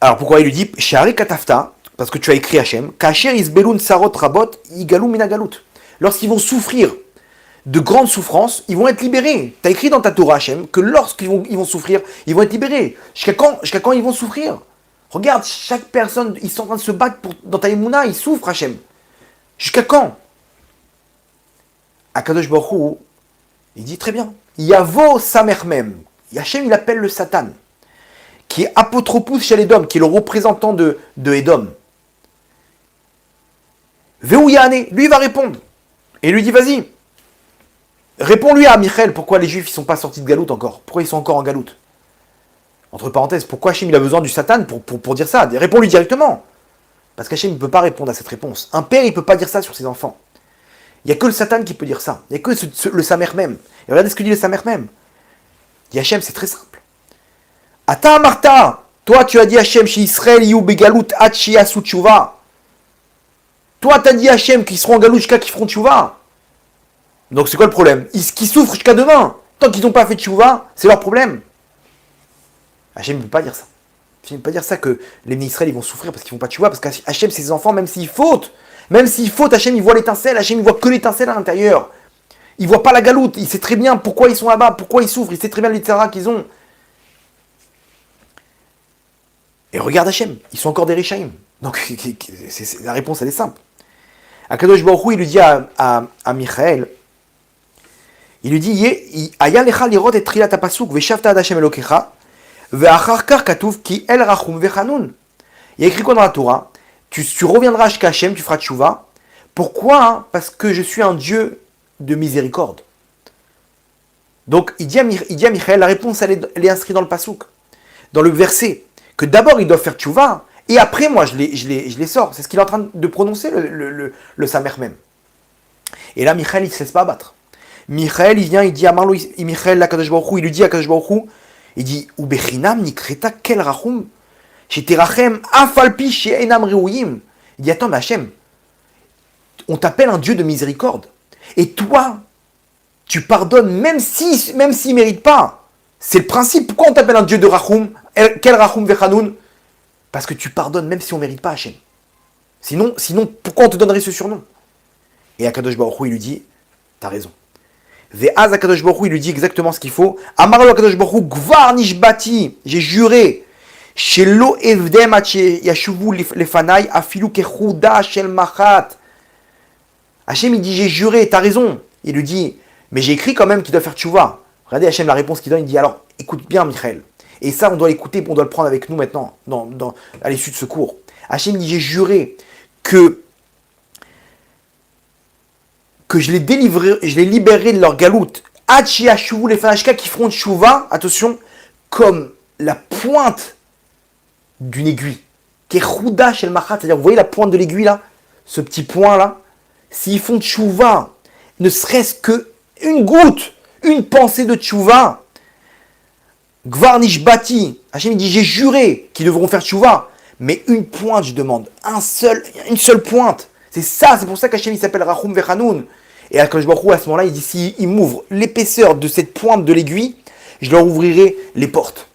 Alors pourquoi il lui dit Shari Katafta, parce que tu as écrit Hachem, Kacher Isbelun Sarot Rabot Igalou Minagalut. Lorsqu'ils vont souffrir de grandes souffrances, ils vont être libérés. Tu as écrit dans ta Torah Hachem que lorsqu'ils vont souffrir, ils vont être libérés. Jusqu'à quand ils vont souffrir? Regarde, chaque personne, ils sont en train de se battre dans ta Emouna, ils souffrent Hachem. Jusqu'à quand? Akadosh Baruch Hu, Il dit très bien. Yavo Samer même. Hachem, il appelle le Satan, qui est apotropous chez l'Édom, qui est le représentant de Édom. Veouyane, lui il va répondre. Et il lui dit, vas-y, réponds-lui à Michael, pourquoi les Juifs ne sont pas sortis de Galoute encore? Pourquoi ils sont encore en Galoute? Entre parenthèses, pourquoi Hachem il a besoin du Satan pour dire ça? Réponds-lui directement. Parce qu'Hachem ne peut pas répondre à cette réponse. Un père, il ne peut pas dire ça sur ses enfants. Il n'y a que le Satan qui peut dire ça. Il n'y a que le Samer même. Et regardez ce que dit le Samer même. Il dit Hachem, c'est très simple. Ata Martha, toi tu as dit Hachem, chez Israël, Yu Begalout, Hachi Asu Tshuva. Toi tu as dit Hachem qu'ils seront en Galout jusqu'à qu'ils feront Tshuva. Donc c'est quoi le problème? Qu'ils souffrent jusqu'à demain. Tant qu'ils n'ont pas fait Tshuva, c'est leur problème. Hachem ne peut pas dire ça. Hachem ne peut pas dire ça que les Israël ils vont souffrir parce qu'ils ne font pas Tshuva, parce qu'Hachem, c'est ses enfants, même s'ils fautent. Même s'il faut, Hachem, il voit l'étincelle, Hachem, il voit que l'étincelle à l'intérieur. Il voit pas la galoute, il sait très bien pourquoi ils sont là-bas, pourquoi ils souffrent, il sait très bien l'Itzara qu'ils ont. Et regarde Hachem, ils sont encore des Réchaïm. Donc la réponse, elle est simple. Akadosh Baruch Hu, il lui dit à Michael, il lui dit, Aya lecha lirot et trilat apasuk, veshavta ad Hachem elokecha, ve'achar kar katuv ki el rachum vechanun. Il y a écrit quoi dans la Torah? Tu reviendras jusqu'à Hachem, tu feras tchouva. Pourquoi? Parce que je suis un Dieu de miséricorde. Donc il dit à Michael, la réponse elle est inscrite dans le pasouk, dans le verset, que d'abord ils doivent faire tchouva, et après moi je les sors. C'est ce qu'il est en train de prononcer le Samer même. Et là Michael il ne se laisse pas abattre. Michael il vient, il dit à Marlo, Michael la Kadosh Baruch Hu, il lui dit à Kadosh Baruch Hu, il dit Ubechinam nikreta kel rachum. Chez Terachem, Afalpi, chez Enam Reouim. Il dit attends, mais Hachem, on t'appelle un Dieu de miséricorde. Et toi, tu pardonnes même s'il ne mérite pas. C'est le principe. Pourquoi on t'appelle un Dieu de Rachum? Quel Rachum Vechanoun? Parce que tu pardonnes même si on ne mérite pas Hachem. Sinon, pourquoi on te donnerait ce surnom? Et Akadosh Baruch Hu, il lui dit, t'as raison. Ve'az Akadosh Baruch Hu, il lui dit exactement ce qu'il faut. Amarlo Akadosh Baruch Hu, Gvar Nishbati, j'ai juré. Shelo evdem yashuvu lefanai afilu kechuda shel machat. Hachem il dit j'ai juré, t'as raison. Il lui dit mais j'ai écrit quand même qu'il doit faire tchouva. Regardez Hachem la réponse qu'il donne, il dit alors écoute bien Michael. Et ça on doit l'écouter, on doit le prendre avec nous maintenant à l'issue de ce cours. Hachem dit j'ai juré que je les délivrerai, je les libérerai de leur galoute. Hachi yashuvu lefanai qui feront tchouva, attention, comme la pointe d'une aiguille, qui est chouda chez le machat, c'est-à-dire, vous voyez la pointe de l'aiguille là, ce petit point là, s'ils font tchouva, ne serait-ce que une goutte, une pensée de tchouva, Gvar Nishbati, Hachem dit j'ai juré qu'ils devront faire tchouva, mais une pointe je demande, une seule pointe, c'est ça, c'est pour ça qu'Hachem il s'appelle Rachum Vechanoun. Et à ce moment-là, il dit s'il m'ouvre l'épaisseur de cette pointe de l'aiguille, je leur ouvrirai les portes.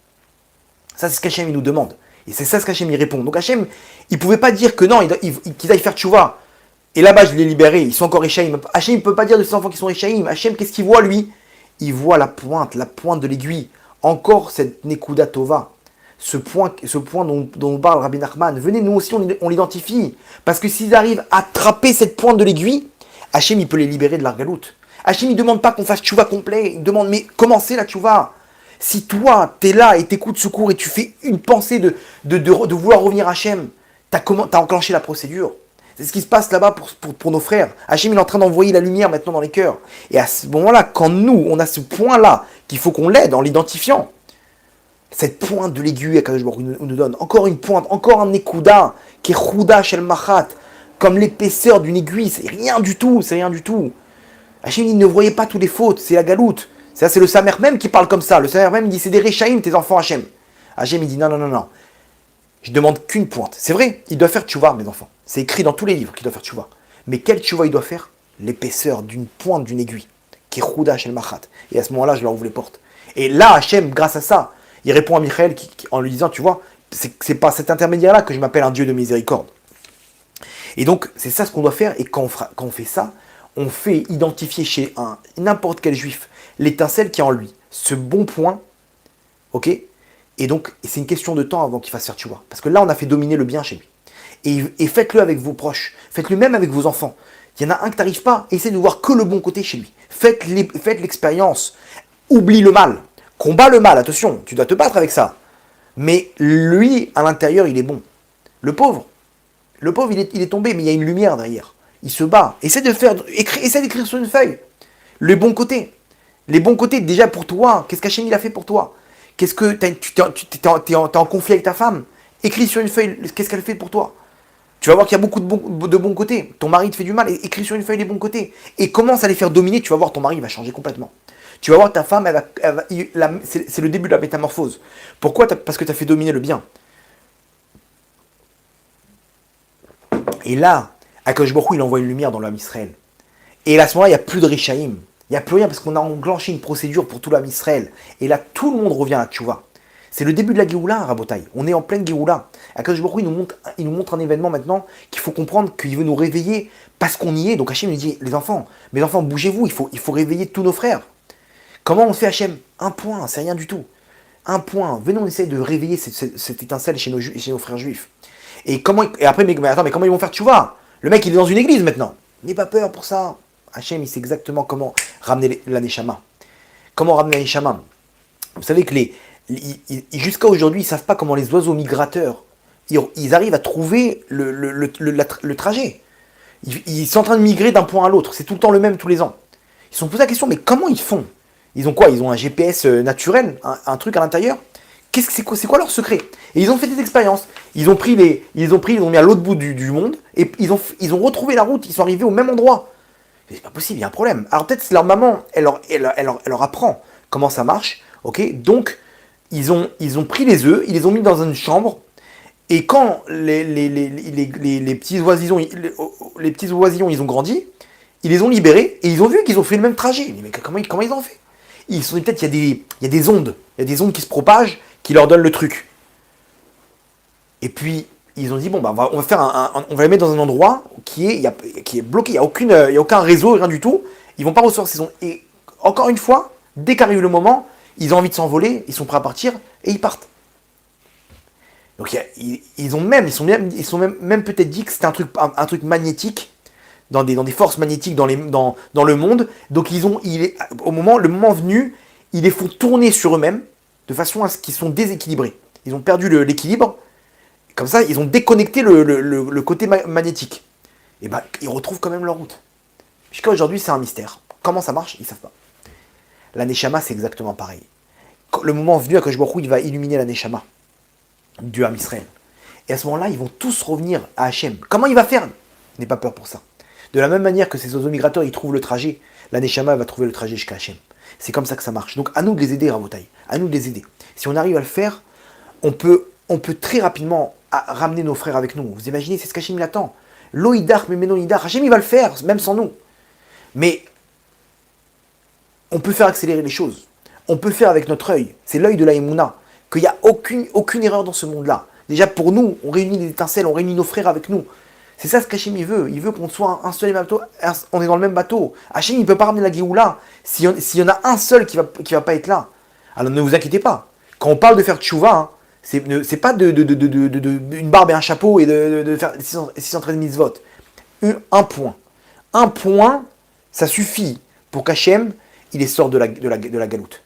Ça c'est ce qu'Hachem il nous demande. Et c'est ça ce qu'Hachem y répond. Donc Hachem, il ne pouvait pas dire que non, qu'ils aillent faire tchouva. Et là-bas, je les libérais, ils sont encore Réchaïm. Hachem ne peut pas dire de ses enfants qui sont Réchaïm. Hachem, qu'est-ce qu'il voit lui? Il voit la pointe de l'aiguille. Encore cette Nekuda Tova. Ce point dont parle Rabbi Nachman. Venez, nous aussi, on l'identifie. Parce que s'ils arrivent à attraper cette pointe de l'aiguille, Hachem, il peut les libérer de leur galoute. Hachem, il ne demande pas qu'on fasse tchouva complet. Il demande, mais comment c'est la tchouva? Si toi, tu es là et t'écoutes ce cours et tu fais une pensée de vouloir revenir à Hachem, t'as enclenché la procédure. C'est ce qui se passe là-bas pour nos frères. Hachem, il est en train d'envoyer la lumière maintenant dans les cœurs. Et à ce moment-là, quand nous, on a ce point-là, qu'il faut qu'on l'aide en l'identifiant, cette pointe de l'aiguille qu'Akadosh Baruch Hu nous donne, encore une pointe, encore un Nekuda, qui est Chouda Shel Machat, comme l'épaisseur d'une aiguille, c'est rien du tout, c'est rien du tout. Hachem, il ne voyait pas toutes les fautes, c'est la galoute. Ça, c'est le Samer même qui parle comme ça. Le Samer même, il dit c'est des Réchaïm, tes enfants Hachem. Hachem, il dit non. Je demande qu'une pointe. C'est vrai, il doit faire tchouva, mes enfants. C'est écrit dans tous les livres qu'il doit faire tchouva. Mais quel tchouva il doit faire? L'épaisseur d'une pointe d'une aiguille, qui est Chouda Shel Machat. Et à ce moment-là, je leur ouvre les portes. Et là, Hachem, grâce à ça, il répond à Michael en lui disant, tu vois, c'est par cet intermédiaire-là que je m'appelle un Dieu de miséricorde. Et donc, c'est ça ce qu'on doit faire. Et quand on fait ça, on fait identifier chez n'importe quel juif l'étincelle qui est en lui, ce bon point, ok? Et donc, c'est une question de temps avant qu'il fasse faire tchouva. Parce que là, on a fait dominer le bien chez lui. Et faites-le avec vos proches, faites-le même avec vos enfants. Il y en a un que tu n'arrives pas, essaie de voir que le bon côté chez lui. Faites l'expérience. Oublie le mal. Combat le mal, attention, tu dois te battre avec ça. Mais lui, à l'intérieur, il est bon. Le pauvre, il est tombé, mais il y a une lumière derrière. Il se bat. Essaie d'écrire sur une feuille le bon côté. Les bons côtés, déjà pour toi, qu'est-ce qu'Hachem il a fait pour toi? Qu'est-ce que t'es en conflit avec ta femme? Écris sur une feuille, qu'est-ce qu'elle fait pour toi? Tu vas voir qu'il y a beaucoup de bons côtés. Ton mari te fait du mal, écris sur une feuille les bons côtés. Et commence à les faire dominer, tu vas voir ton mari va changer complètement. Tu vas voir ta femme, c'est le début de la métamorphose. Pourquoi? Parce que tu as fait dominer le bien. Et là, Akadosh Baruch Hu, il envoie une lumière dans l'âme Israël. Et à ce moment-là, il n'y a plus de Rishaïm. Il n'y a plus rien parce qu'on a enclenché une procédure pour tout l'âme Israël. Et là, tout le monde revient à Tchouva. C'est le début de la Géoula, Rabotai. On est en pleine Géoula. Akadosh Baruch Hu, il nous montre un événement maintenant qu'il faut comprendre qu'il veut nous réveiller parce qu'on y est. Donc Hachem nous dit, mes enfants, bougez-vous, il faut réveiller tous nos frères. Comment on fait Hachem? Un point, c'est rien du tout. Un point. Venons, on essaie de réveiller cette étincelle chez nos frères juifs. Et après, mais comment ils vont faire Tchouva? Le mec, il est dans une église maintenant. N'aie pas peur pour ça. Hachem, il sait exactement comment ramener la Neshama. Comment ramener la Neshama? Vous savez que jusqu'à aujourd'hui, ils ne savent pas comment les oiseaux migrateurs, ils arrivent à trouver le trajet. Ils sont en train de migrer d'un point à l'autre. C'est tout le temps le même tous les ans. Ils se sont posé la question, mais comment ils font? Ils ont quoi? Ils ont un GPS naturel, un truc à l'intérieur. C'est quoi leur secret? Et ils ont fait des expériences. Ils ont mis à l'autre bout du monde et ils ont retrouvé la route. Ils sont arrivés au même endroit. C'est pas possible, il y a un problème. Alors peut-être que leur maman, elle leur apprend comment ça marche. Ok, donc ils ont pris les œufs, ils les ont mis dans une chambre. Et quand les petits oisillons, ils ont grandi, ils les ont libérés et ils ont vu qu'ils ont fait le même trajet. Mais comment ils ont fait? Ils se sont dit peut-être il y a des ondes qui se propagent, qui leur donnent le truc. Et puis ils ont dit bon bah on va les mettre dans un endroit qui est bloqué, il y a aucun réseau, rien du tout. Ils vont pas recevoir ces ondes. Et encore une fois, dès qu'arrive le moment, ils ont envie de s'envoler, ils sont prêts à partir et ils partent. Donc ils sont même peut-être dit que c'était un truc magnétique dans des forces magnétiques dans le monde. Donc le moment venu, ils les font tourner sur eux-mêmes de façon à ce qu'ils sont déséquilibrés. Ils ont perdu l'équilibre. Comme ça, ils ont déconnecté le côté magnétique. Et ben, ils retrouvent quand même leur route. Jusqu'à aujourd'hui, c'est un mystère. Comment ça marche, ils ne savent pas. La Neshama, c'est exactement pareil. Le moment venu, Akadosh Baruch Hu, il va illuminer la Neshama du Ham Israël. Et à ce moment-là, ils vont tous revenir à Hachem. Comment il va faire? N'aie pas peur pour ça. De la même manière que ces oiseaux migrateurs, ils trouvent le trajet, la Neshama va trouver le trajet jusqu'à Hachem. C'est comme ça que ça marche. Donc à nous de les aider, Rabotai. À nous de les aider. Si on arrive à le faire, on peut très rapidement ramener nos frères avec nous. Vous imaginez, c'est ce qu'Hachem l'attend. Loïdar, mais Ménonidar. Hachem, il va le faire, même sans nous. Mais on peut faire accélérer les choses. On peut faire avec notre œil. C'est l'œil de la Emouna. Qu'il n'y a aucune erreur dans ce monde-là. Déjà, pour nous, on réunit les étincelles, on réunit nos frères avec nous. C'est ça ce qu'Hachem il veut. Il veut qu'on soit un seul bateau. On est dans le même bateau. Hachem, il ne peut pas ramener la Géoula s'il y en a un seul qui va pas être là. Alors ne vous inquiétez pas. Quand on parle de faire tchouva, hein, c'est pas une barbe et un chapeau et de faire 613 mitzvot. Un point. Un point, ça suffit pour qu'Hachem, il les sorte de la galoute.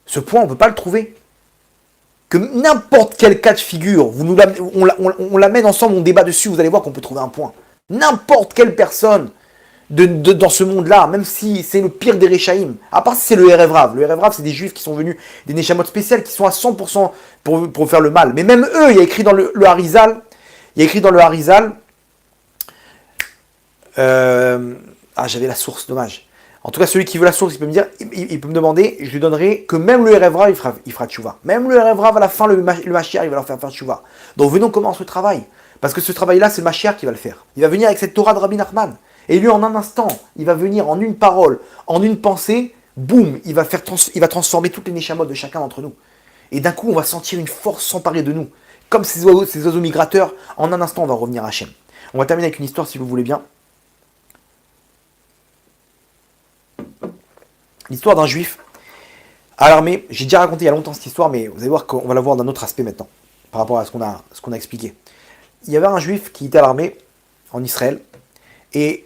Ce point, on ne peut pas le trouver. Que n'importe quel cas de figure, on l'amène ensemble, on débat dessus, vous allez voir qu'on peut trouver un point. N'importe quelle personne dans ce monde-là, même si c'est le pire des Réchaïm, à part si c'est le Erevrav. Le Erevrav, c'est des juifs qui sont venus, des Neshamot spéciales, qui sont à 100% pour faire le mal. Mais même eux, il y a écrit dans le Harizal, j'avais la source, dommage. En tout cas, celui qui veut la source, il peut me dire, il peut me demander, je lui donnerai que même le Erevrav, il fera tchouva. Même le Erevrav, à la fin, le Mashiach, il va leur faire tchouva. Donc venons commencer ce travail. Parce que ce travail-là, c'est le Mashiach qui va le faire. Il va venir avec cette Torah de Rabbi Nachman. Et lui, en un instant, il va venir en une parole, en une pensée, boum, il va transformer toutes les neshamot de chacun d'entre nous. Et d'un coup, on va sentir une force s'emparer de nous. Comme ces oiseaux migrateurs, en un instant, on va revenir à Hachem. On va terminer avec une histoire, si vous voulez bien. L'histoire d'un juif à l'armée. J'ai déjà raconté il y a longtemps cette histoire, mais vous allez voir qu'on va la voir d'un autre aspect maintenant, par rapport à ce qu'on a expliqué. Il y avait un juif qui était à l'armée en Israël, et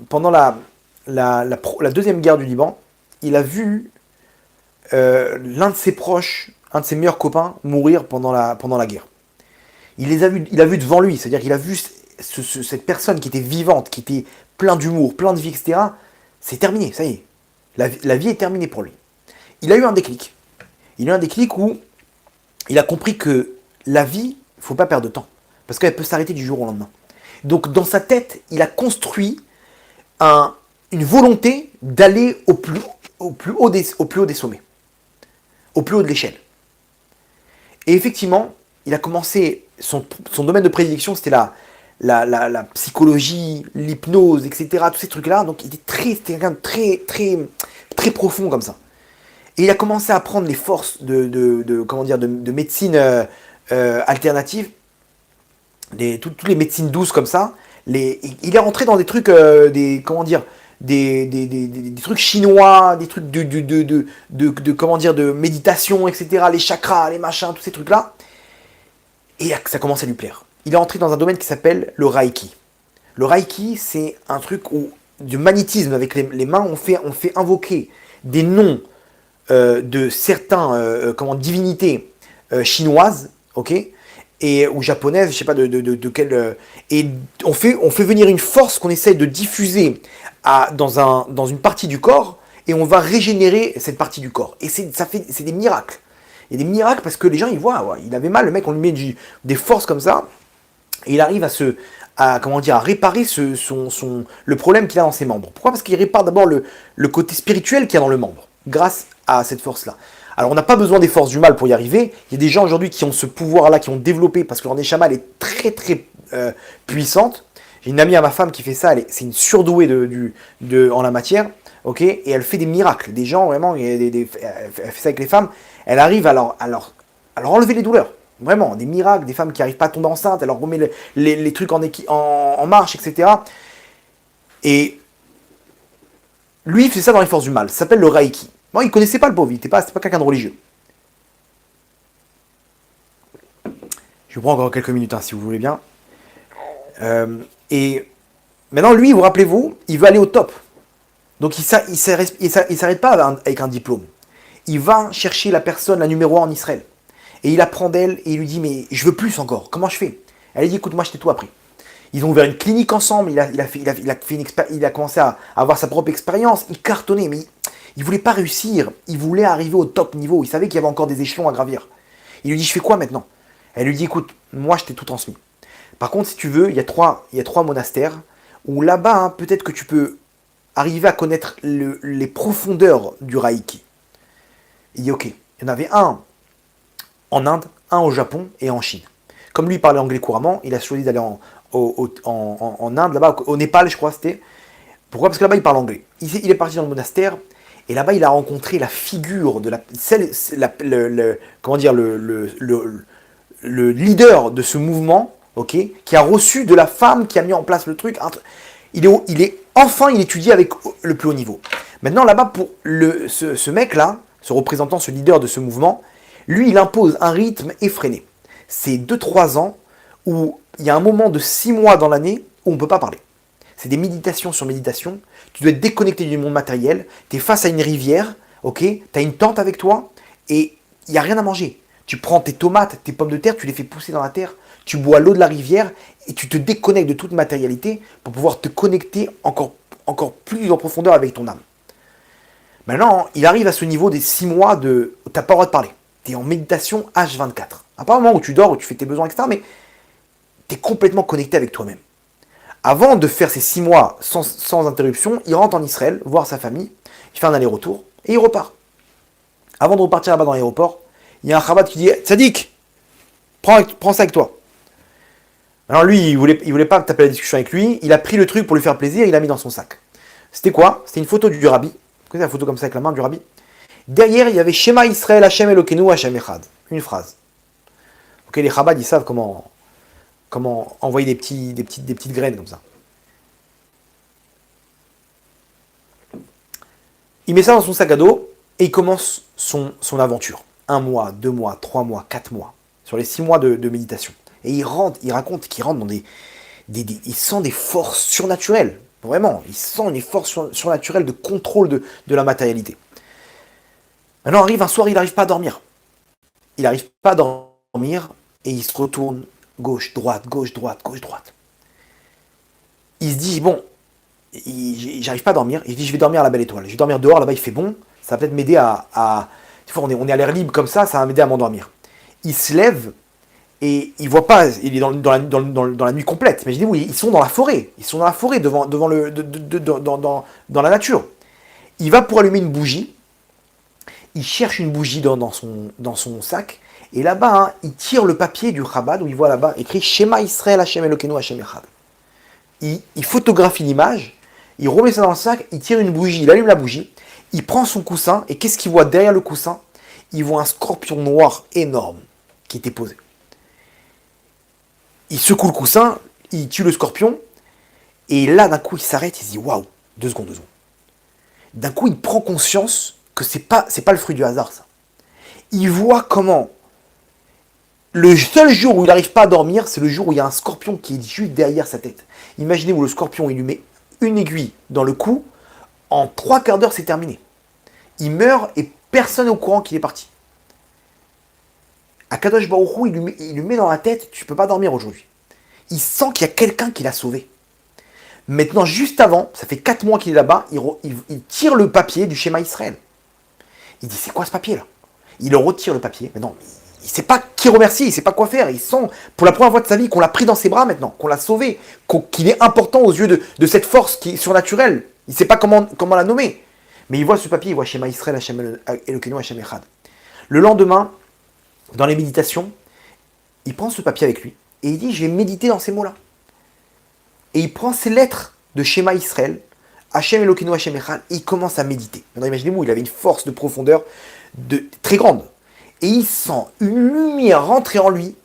pendant la deuxième guerre du Liban, il a vu l'un de ses proches, un de ses meilleurs copains, mourir pendant la guerre. Il a vu devant lui, c'est-à-dire qu'il a vu cette personne qui était vivante, qui était plein d'humour, plein de vie, etc. C'est terminé, ça y est. La vie est terminée pour lui. Il a eu un déclic. Il a eu un déclic où il a compris que la vie, il ne faut pas perdre de temps. Parce qu'elle peut s'arrêter du jour au lendemain. Donc dans sa tête, il a construit une volonté d'aller au plus haut des sommets. Au plus haut de l'échelle. Et effectivement, il a commencé, son domaine de prédilection, c'était la psychologie, l'hypnose, etc. Tous ces trucs-là. Donc il c'était quelqu'un de très profond comme ça. Et il a commencé à apprendre les forces de médecine alternative, toutes les médecines douces comme ça. Il est rentré dans des trucs, des trucs chinois, des trucs de méditation, etc. Les chakras, les machins, tous ces trucs-là. Et ça commence à lui plaire. Il est entré dans un domaine qui s'appelle le Reiki. Le Reiki, c'est un truc du magnétisme avec les mains. On fait invoquer des noms de certains divinités chinoises, ok, ou japonaises, je sais pas de quelle. Et on fait venir une force qu'on essaye de diffuser dans une partie du corps, et on va régénérer cette partie du corps. Et c'est des miracles. Il y a des miracles parce que les gens ils voient, ouais, il avait mal, le mec on lui met des forces comme ça, et il arrive à réparer le problème qu'il a dans ses membres. Pourquoi? Parce qu'il répare d'abord le côté spirituel qu'il y a dans le membre, grâce à cette force-là. Alors on n'a pas besoin des forces du mal pour y arriver. Il y a des gens aujourd'hui qui ont ce pouvoir-là, qui ont développé, parce que leur neshama elle est très très puissante. J'ai une amie à ma femme qui fait ça, c'est une surdouée en la matière, ok, et elle fait des miracles. Des gens vraiment, elle fait ça avec les femmes, elle arrive à leur enlever les douleurs. Vraiment, des miracles, des femmes qui n'arrivent pas à tomber enceinte, elle leur remet les trucs en marche, etc. Et lui, il fait ça dans les forces du mal. Ça s'appelle le Reiki. Bon, il ne connaissait pas le pauvre, c'était pas quelqu'un de religieux. Je vous prends encore quelques minutes, hein, si vous voulez bien. Et maintenant, lui, vous rappelez-vous, il veut aller au top. Donc il s'arrête pas avec un diplôme. Il va chercher la personne, la numéro 1 en Israël. Et il apprend d'elle et il lui dit, mais je veux plus encore, comment je fais? Elle dit, écoute, moi je t'ai tout appris. Ils ont ouvert une clinique ensemble, il a commencé à avoir sa propre expérience, il cartonnait, mais il voulait pas réussir, il voulait arriver au top niveau, il savait qu'il y avait encore des échelons à gravir. Il lui dit, je fais quoi maintenant? Elle lui dit, écoute, moi je t'ai tout transmis. Par contre, si tu veux, il y a trois monastères, où là-bas, hein, peut-être que tu peux arriver à connaître les profondeurs du Reiki. Il dit, ok, il y en avait un en Inde, un au Japon et en Chine. Comme lui il parlait anglais couramment, il a choisi d'aller en Inde, là-bas, au Népal, je crois, c'était. Pourquoi? Parce que là-bas, il parle anglais. Il est parti dans le monastère, et là-bas, il a rencontré la figure de le leader de ce mouvement, ok, qui a reçu de la femme qui a mis en place le truc. Il étudie avec le plus haut niveau. Maintenant, là-bas, pour ce mec-là, ce représentant, ce leader de ce mouvement, lui, il impose un rythme effréné. C'est 2-3 ans où il y a un moment de 6 mois dans l'année où on ne peut pas parler. C'est des méditations sur méditation. Tu dois être déconnecté du monde matériel. Tu es face à une rivière, ok, tu as une tente avec toi et il n'y a rien à manger. Tu prends tes tomates, tes pommes de terre, tu les fais pousser dans la terre, tu bois l'eau de la rivière et tu te déconnectes de toute matérialité pour pouvoir te connecter encore plus en profondeur avec ton âme. Maintenant, il arrive à ce niveau des 6 mois de... Tu n'as pas le droit de parler. Tu es en méditation H24. À part le moment où tu dors, où tu fais tes besoins, etc. Mais tu es complètement connecté avec toi-même. Avant de faire ces 6 mois sans interruption, il rentre en Israël, voir sa famille, il fait un aller-retour, et il repart. Avant de repartir là-bas dans l'aéroport, il y a un Chabad qui dit « Tzadik, prends ça avec toi ». Alors lui, il voulait pas taper la discussion avec lui, il a pris le truc pour lui faire plaisir, il l'a mis dans son sac. C'était quoi? C'était une photo du rabbi. Vous connaissez la photo comme ça avec la main du rabbi? Derrière, il y avait Shema Israël, Hashem Elokeinu, Hashem Echad. Une phrase. Ok, les Chabad, ils savent comment envoyer des petites graines comme ça. Il met ça dans son sac à dos et il commence son aventure. 1 mois, 2 mois, 3 mois, 4 mois. Sur les 6 mois de méditation. Et il raconte qu'il rentre dans il sent des forces surnaturelles. Vraiment, il sent une force surnaturelle de contrôle de la matérialité. Maintenant arrive un soir, il n'arrive pas à dormir. Il n'arrive pas à dormir et il se retourne gauche, droite, gauche, droite, gauche, droite. Il se dit, bon, j'arrive pas à dormir. Il se dit, je vais dormir à la belle étoile. Je vais dormir dehors, là-bas il fait bon. Ça va peut-être m'aider tu vois, on est à l'air libre comme ça va m'aider à m'endormir. Il se lève et il voit pas, il est dans la nuit complète. Imaginez-vous, ils sont dans la forêt. Ils sont dans la forêt, dans la nature. Il va pour allumer une bougie. Il cherche une bougie dans son sac. Et là-bas, hein, il tire le papier du Chabad où il voit là-bas écrit Shema Israël Hashem Elokeinu Hashem Echad. Il photographie l'image, il remet ça dans le sac, il tire une bougie, il allume la bougie, il prend son coussin, et qu'est-ce qu'il voit derrière le coussin? Il voit un scorpion noir énorme qui était posé. Il secoue le coussin, il tue le scorpion, et là, d'un coup, il s'arrête, il se dit, waouh, 2 secondes. D'un coup, il prend conscience que c'est pas le fruit du hasard, ça. Il voit comment le seul jour où il n'arrive pas à dormir, c'est le jour où il y a un scorpion qui est juste derrière sa tête. Imaginez-vous, le scorpion, il lui met une aiguille dans le cou, en 3/4 d'heure, c'est terminé. Il meurt et personne n'est au courant qu'il est parti. Akadosh Baruch Hu, il lui met dans la tête, tu ne peux pas dormir aujourd'hui. Il sent qu'il y a quelqu'un qui l'a sauvé. Maintenant, juste avant, ça fait 4 mois qu'il est là-bas, il tire le papier du schéma Israël. Il dit, c'est quoi ce papier-là? Il le retire le papier, mais non, il ne sait pas qui remercier, il ne sait pas quoi faire. Il sent, pour la première fois de sa vie, qu'on l'a pris dans ses bras maintenant, qu'on l'a sauvé, qu'il est important aux yeux de cette force qui est surnaturelle. Il ne sait pas comment la nommer. Mais il voit ce papier, il voit Shema Israël, Hashem Elokeinu, Hashem Echad. Le lendemain, dans les méditations, il prend ce papier avec lui et il dit, je vais méditer dans ces mots-là. Et il prend ces lettres de Shema Israël, Hashem Elokeinu, Hashem Echad, et il commence à méditer. Maintenant, imaginez-vous, il avait une force de profondeur très grande. Et il sent une lumière rentrer en lui.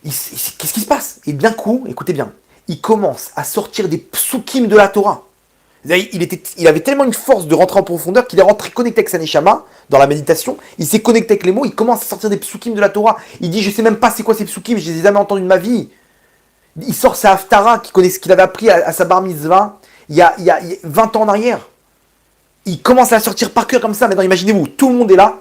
Qu'est-ce qui se passe? Et d'un coup, écoutez bien, il commence à sortir des psukim de la Torah. Il avait tellement une force de rentrer en profondeur qu'il est rentré connecté avec sa neshama dans la méditation. Il s'est connecté avec les mots, il commence à sortir des psukim de la Torah. Il dit, je sais même pas c'est quoi ces psukim, je les ai jamais entendus de ma vie. Il sort sa Haftara qu'il avait appris à sa bar mitzvah il y a 20 ans en arrière. Il commence à la sortir par cœur comme ça. Maintenant, imaginez-vous, tout le monde est là,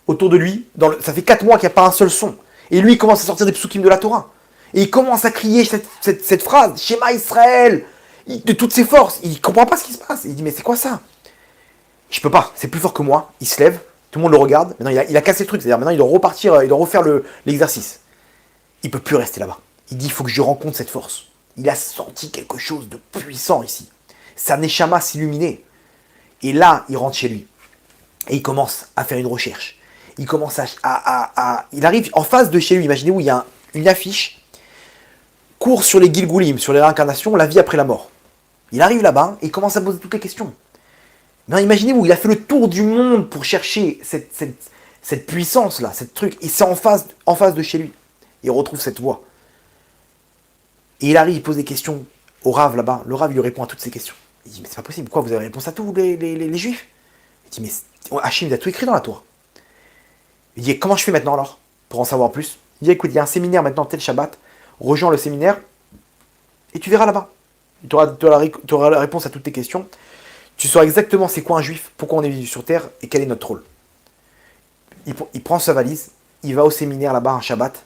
autour de lui. Ça fait 4 mois qu'il n'y a pas un seul son. Et lui, il commence à sortir des psukim de la Torah. Et il commence à crier cette phrase, Shema Israël, de toutes ses forces. Il ne comprend pas ce qui se passe. Il dit, mais c'est quoi ça? Je peux pas, c'est plus fort que moi. Il se lève, tout le monde le regarde. Maintenant, il a cassé le truc. C'est-à-dire, maintenant, il doit repartir, il doit refaire l'exercice. Il ne peut plus rester là-bas. Il dit, il faut que je rencontre cette force. Il a senti quelque chose de puissant ici. Sa neshama s'illuminait. Et là, il rentre chez lui. Et il commence à faire une recherche. Il commence il arrive en face de chez lui. Imaginez-vous, il y a une affiche. Cours sur les Gilgulim, sur les réincarnations, la vie après la mort. Il arrive là-bas et il commence à poser toutes les questions. Mais imaginez-vous, il a fait le tour du monde pour chercher cette puissance-là, cette truc. Et c'est en face de chez lui. Il retrouve cette voie. Et il arrive, il pose des questions au Rav là-bas. Le Rav lui répond à toutes ces questions. Il dit, mais c'est pas possible, pourquoi vous avez réponse à tout, les Juifs? Il dit, mais Hachim, il a tout écrit dans la Torah. Il dit, comment je fais maintenant alors, pour en savoir plus? Il dit, écoute, il y a un séminaire maintenant, tel Shabbat, rejoins le séminaire, et tu verras là-bas. Tu auras la réponse à toutes tes questions. Tu sauras exactement c'est quoi un Juif, pourquoi on est venu sur Terre, et quel est notre rôle. Il prend sa valise, il va au séminaire là-bas, un Shabbat,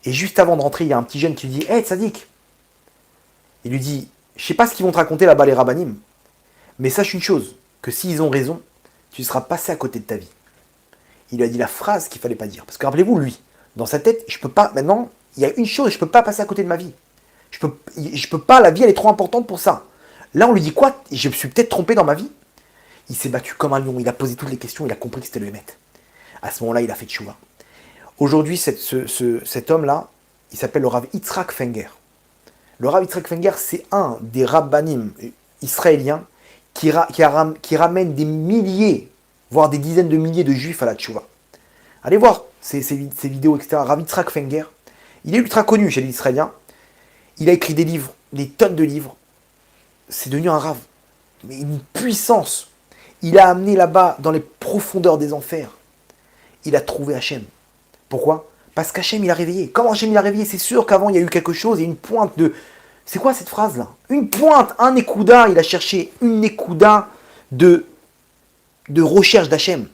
et juste avant de rentrer, il y a un petit jeune qui lui dit, hey, Tzadik. Il lui dit, je sais pas ce qu'ils vont te raconter là-bas les rabbinim, mais sache une chose, que s'ils ont raison, tu seras passé à côté de ta vie. Il lui a dit la phrase qu'il fallait pas dire. Parce que rappelez-vous, lui, dans sa tête, je peux pas, maintenant, il y a une chose, je peux pas passer à côté de ma vie. Je peux pas, la vie elle est trop importante pour ça. Là on lui dit quoi? Je me suis peut-être trompé dans ma vie. Il s'est battu comme un lion, il a posé toutes les questions, il a compris que c'était le Hémet. À ce moment-là, il a fait tchouva. Aujourd'hui, cet homme-là, il s'appelle le Rav Yitzhak Fenger. Le Rav Yitzhak Fenger, c'est un des rabbanim israéliens qui ramène des milliers, voire des dizaines de milliers de juifs à la tchouva. Allez voir ces vidéos, etc. Rav Yitzhak Fenger, il est ultra connu chez les Israéliens. Il a écrit des livres, des tonnes de livres. C'est devenu un Rav. Mais une puissance. Il a amené là-bas, dans les profondeurs des enfers. Il a trouvé Hachem. Pourquoi? Parce qu'Hachem, il a réveillé. Comment Hachem, il a réveillé? C'est sûr qu'avant, il y a eu quelque chose, et une pointe de... C'est quoi cette phrase-là? Une pointe, un écouda, il a cherché une écouda de recherche d'Hachem.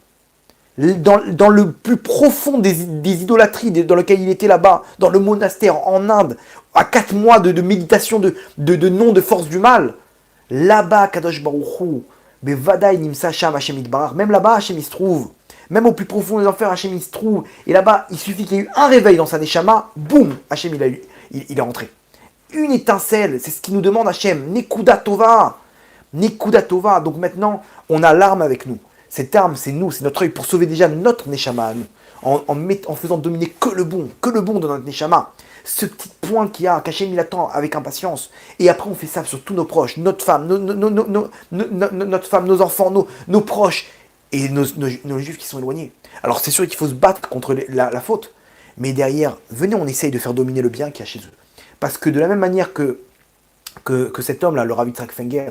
Dans le plus profond des idolâtries dans lequel il était là-bas, dans le monastère en Inde, à 4 mois de méditation de nom de force du mal, là-bas, Kadosh Baruch Hu, Bevadaï Nimsa Sham Hashem Yitbarach, même là-bas, Hashem il se trouve. Même au plus profond des enfers, Hashem il se trouve. Et là-bas, il suffit qu'il y ait eu un réveil dans sa neshama, boum, Hashem il est rentré. Une étincelle, c'est ce qu'il nous demande Hashem, Nekuda Tova. Nekuda Tova. Donc maintenant, on a l'arme avec nous. Cette arme, c'est nous, c'est notre œil pour sauver déjà notre neshama à nous. En faisant dominer que le bon de notre neshama. Ce petit point qu'il y a, qu'Hachem il attend avec impatience. Et après, on fait ça sur tous nos proches, notre femme, notre femme, nos enfants, nos proches et nos juifs qui sont éloignés. Alors c'est sûr qu'il faut se battre contre la faute. Mais derrière, venez, on essaye de faire dominer le bien qu'il y a chez eux. Parce que de la même manière que cet homme-là, le Rav Yitzhak Fenger,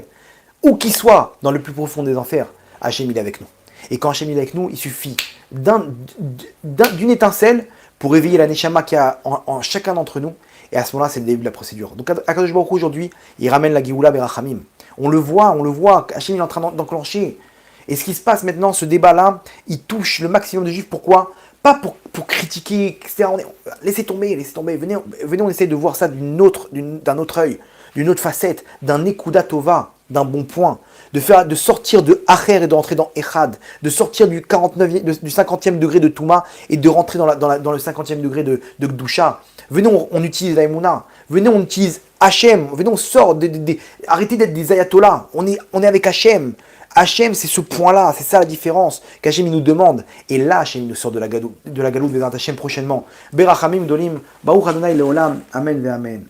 où qu'il soit dans le plus profond des enfers, Hachem il est avec nous. Et quand Hachem il est avec nous, il suffit d'une étincelle pour réveiller la neshama qu'il y a en chacun d'entre nous. Et à ce moment-là, c'est le début de la procédure. Donc Akadosh Baruch Hu aujourd'hui, il ramène la Géoula Berachamim. On le voit, Hachem il est en train d'enclencher. Et ce qui se passe maintenant, ce débat-là, il touche le maximum de juifs. Pourquoi? Pas pour critiquer, etc. Laissez tomber. Venez, on essaie de voir ça d'un autre œil, d'une autre facette, d'un Nekuda Tova, d'un bon point. De sortir de Acher et de rentrer dans Echad, de sortir du 50e degré de Touma et de rentrer dans le 50e degré de Gdusha. Venez, on utilise la Emouna. Venez, on utilise Hachem. Venez, on sort. Arrêtez d'être des ayatollahs. On est avec Hachem. Hachem, c'est ce point-là. C'est ça la différence qu'Hachem il nous demande. Et là, Hachem il nous sort de la galoute de Hachem prochainement. Berachamim Dolim, Baruch Adonai Leolam. Amen ve Amen.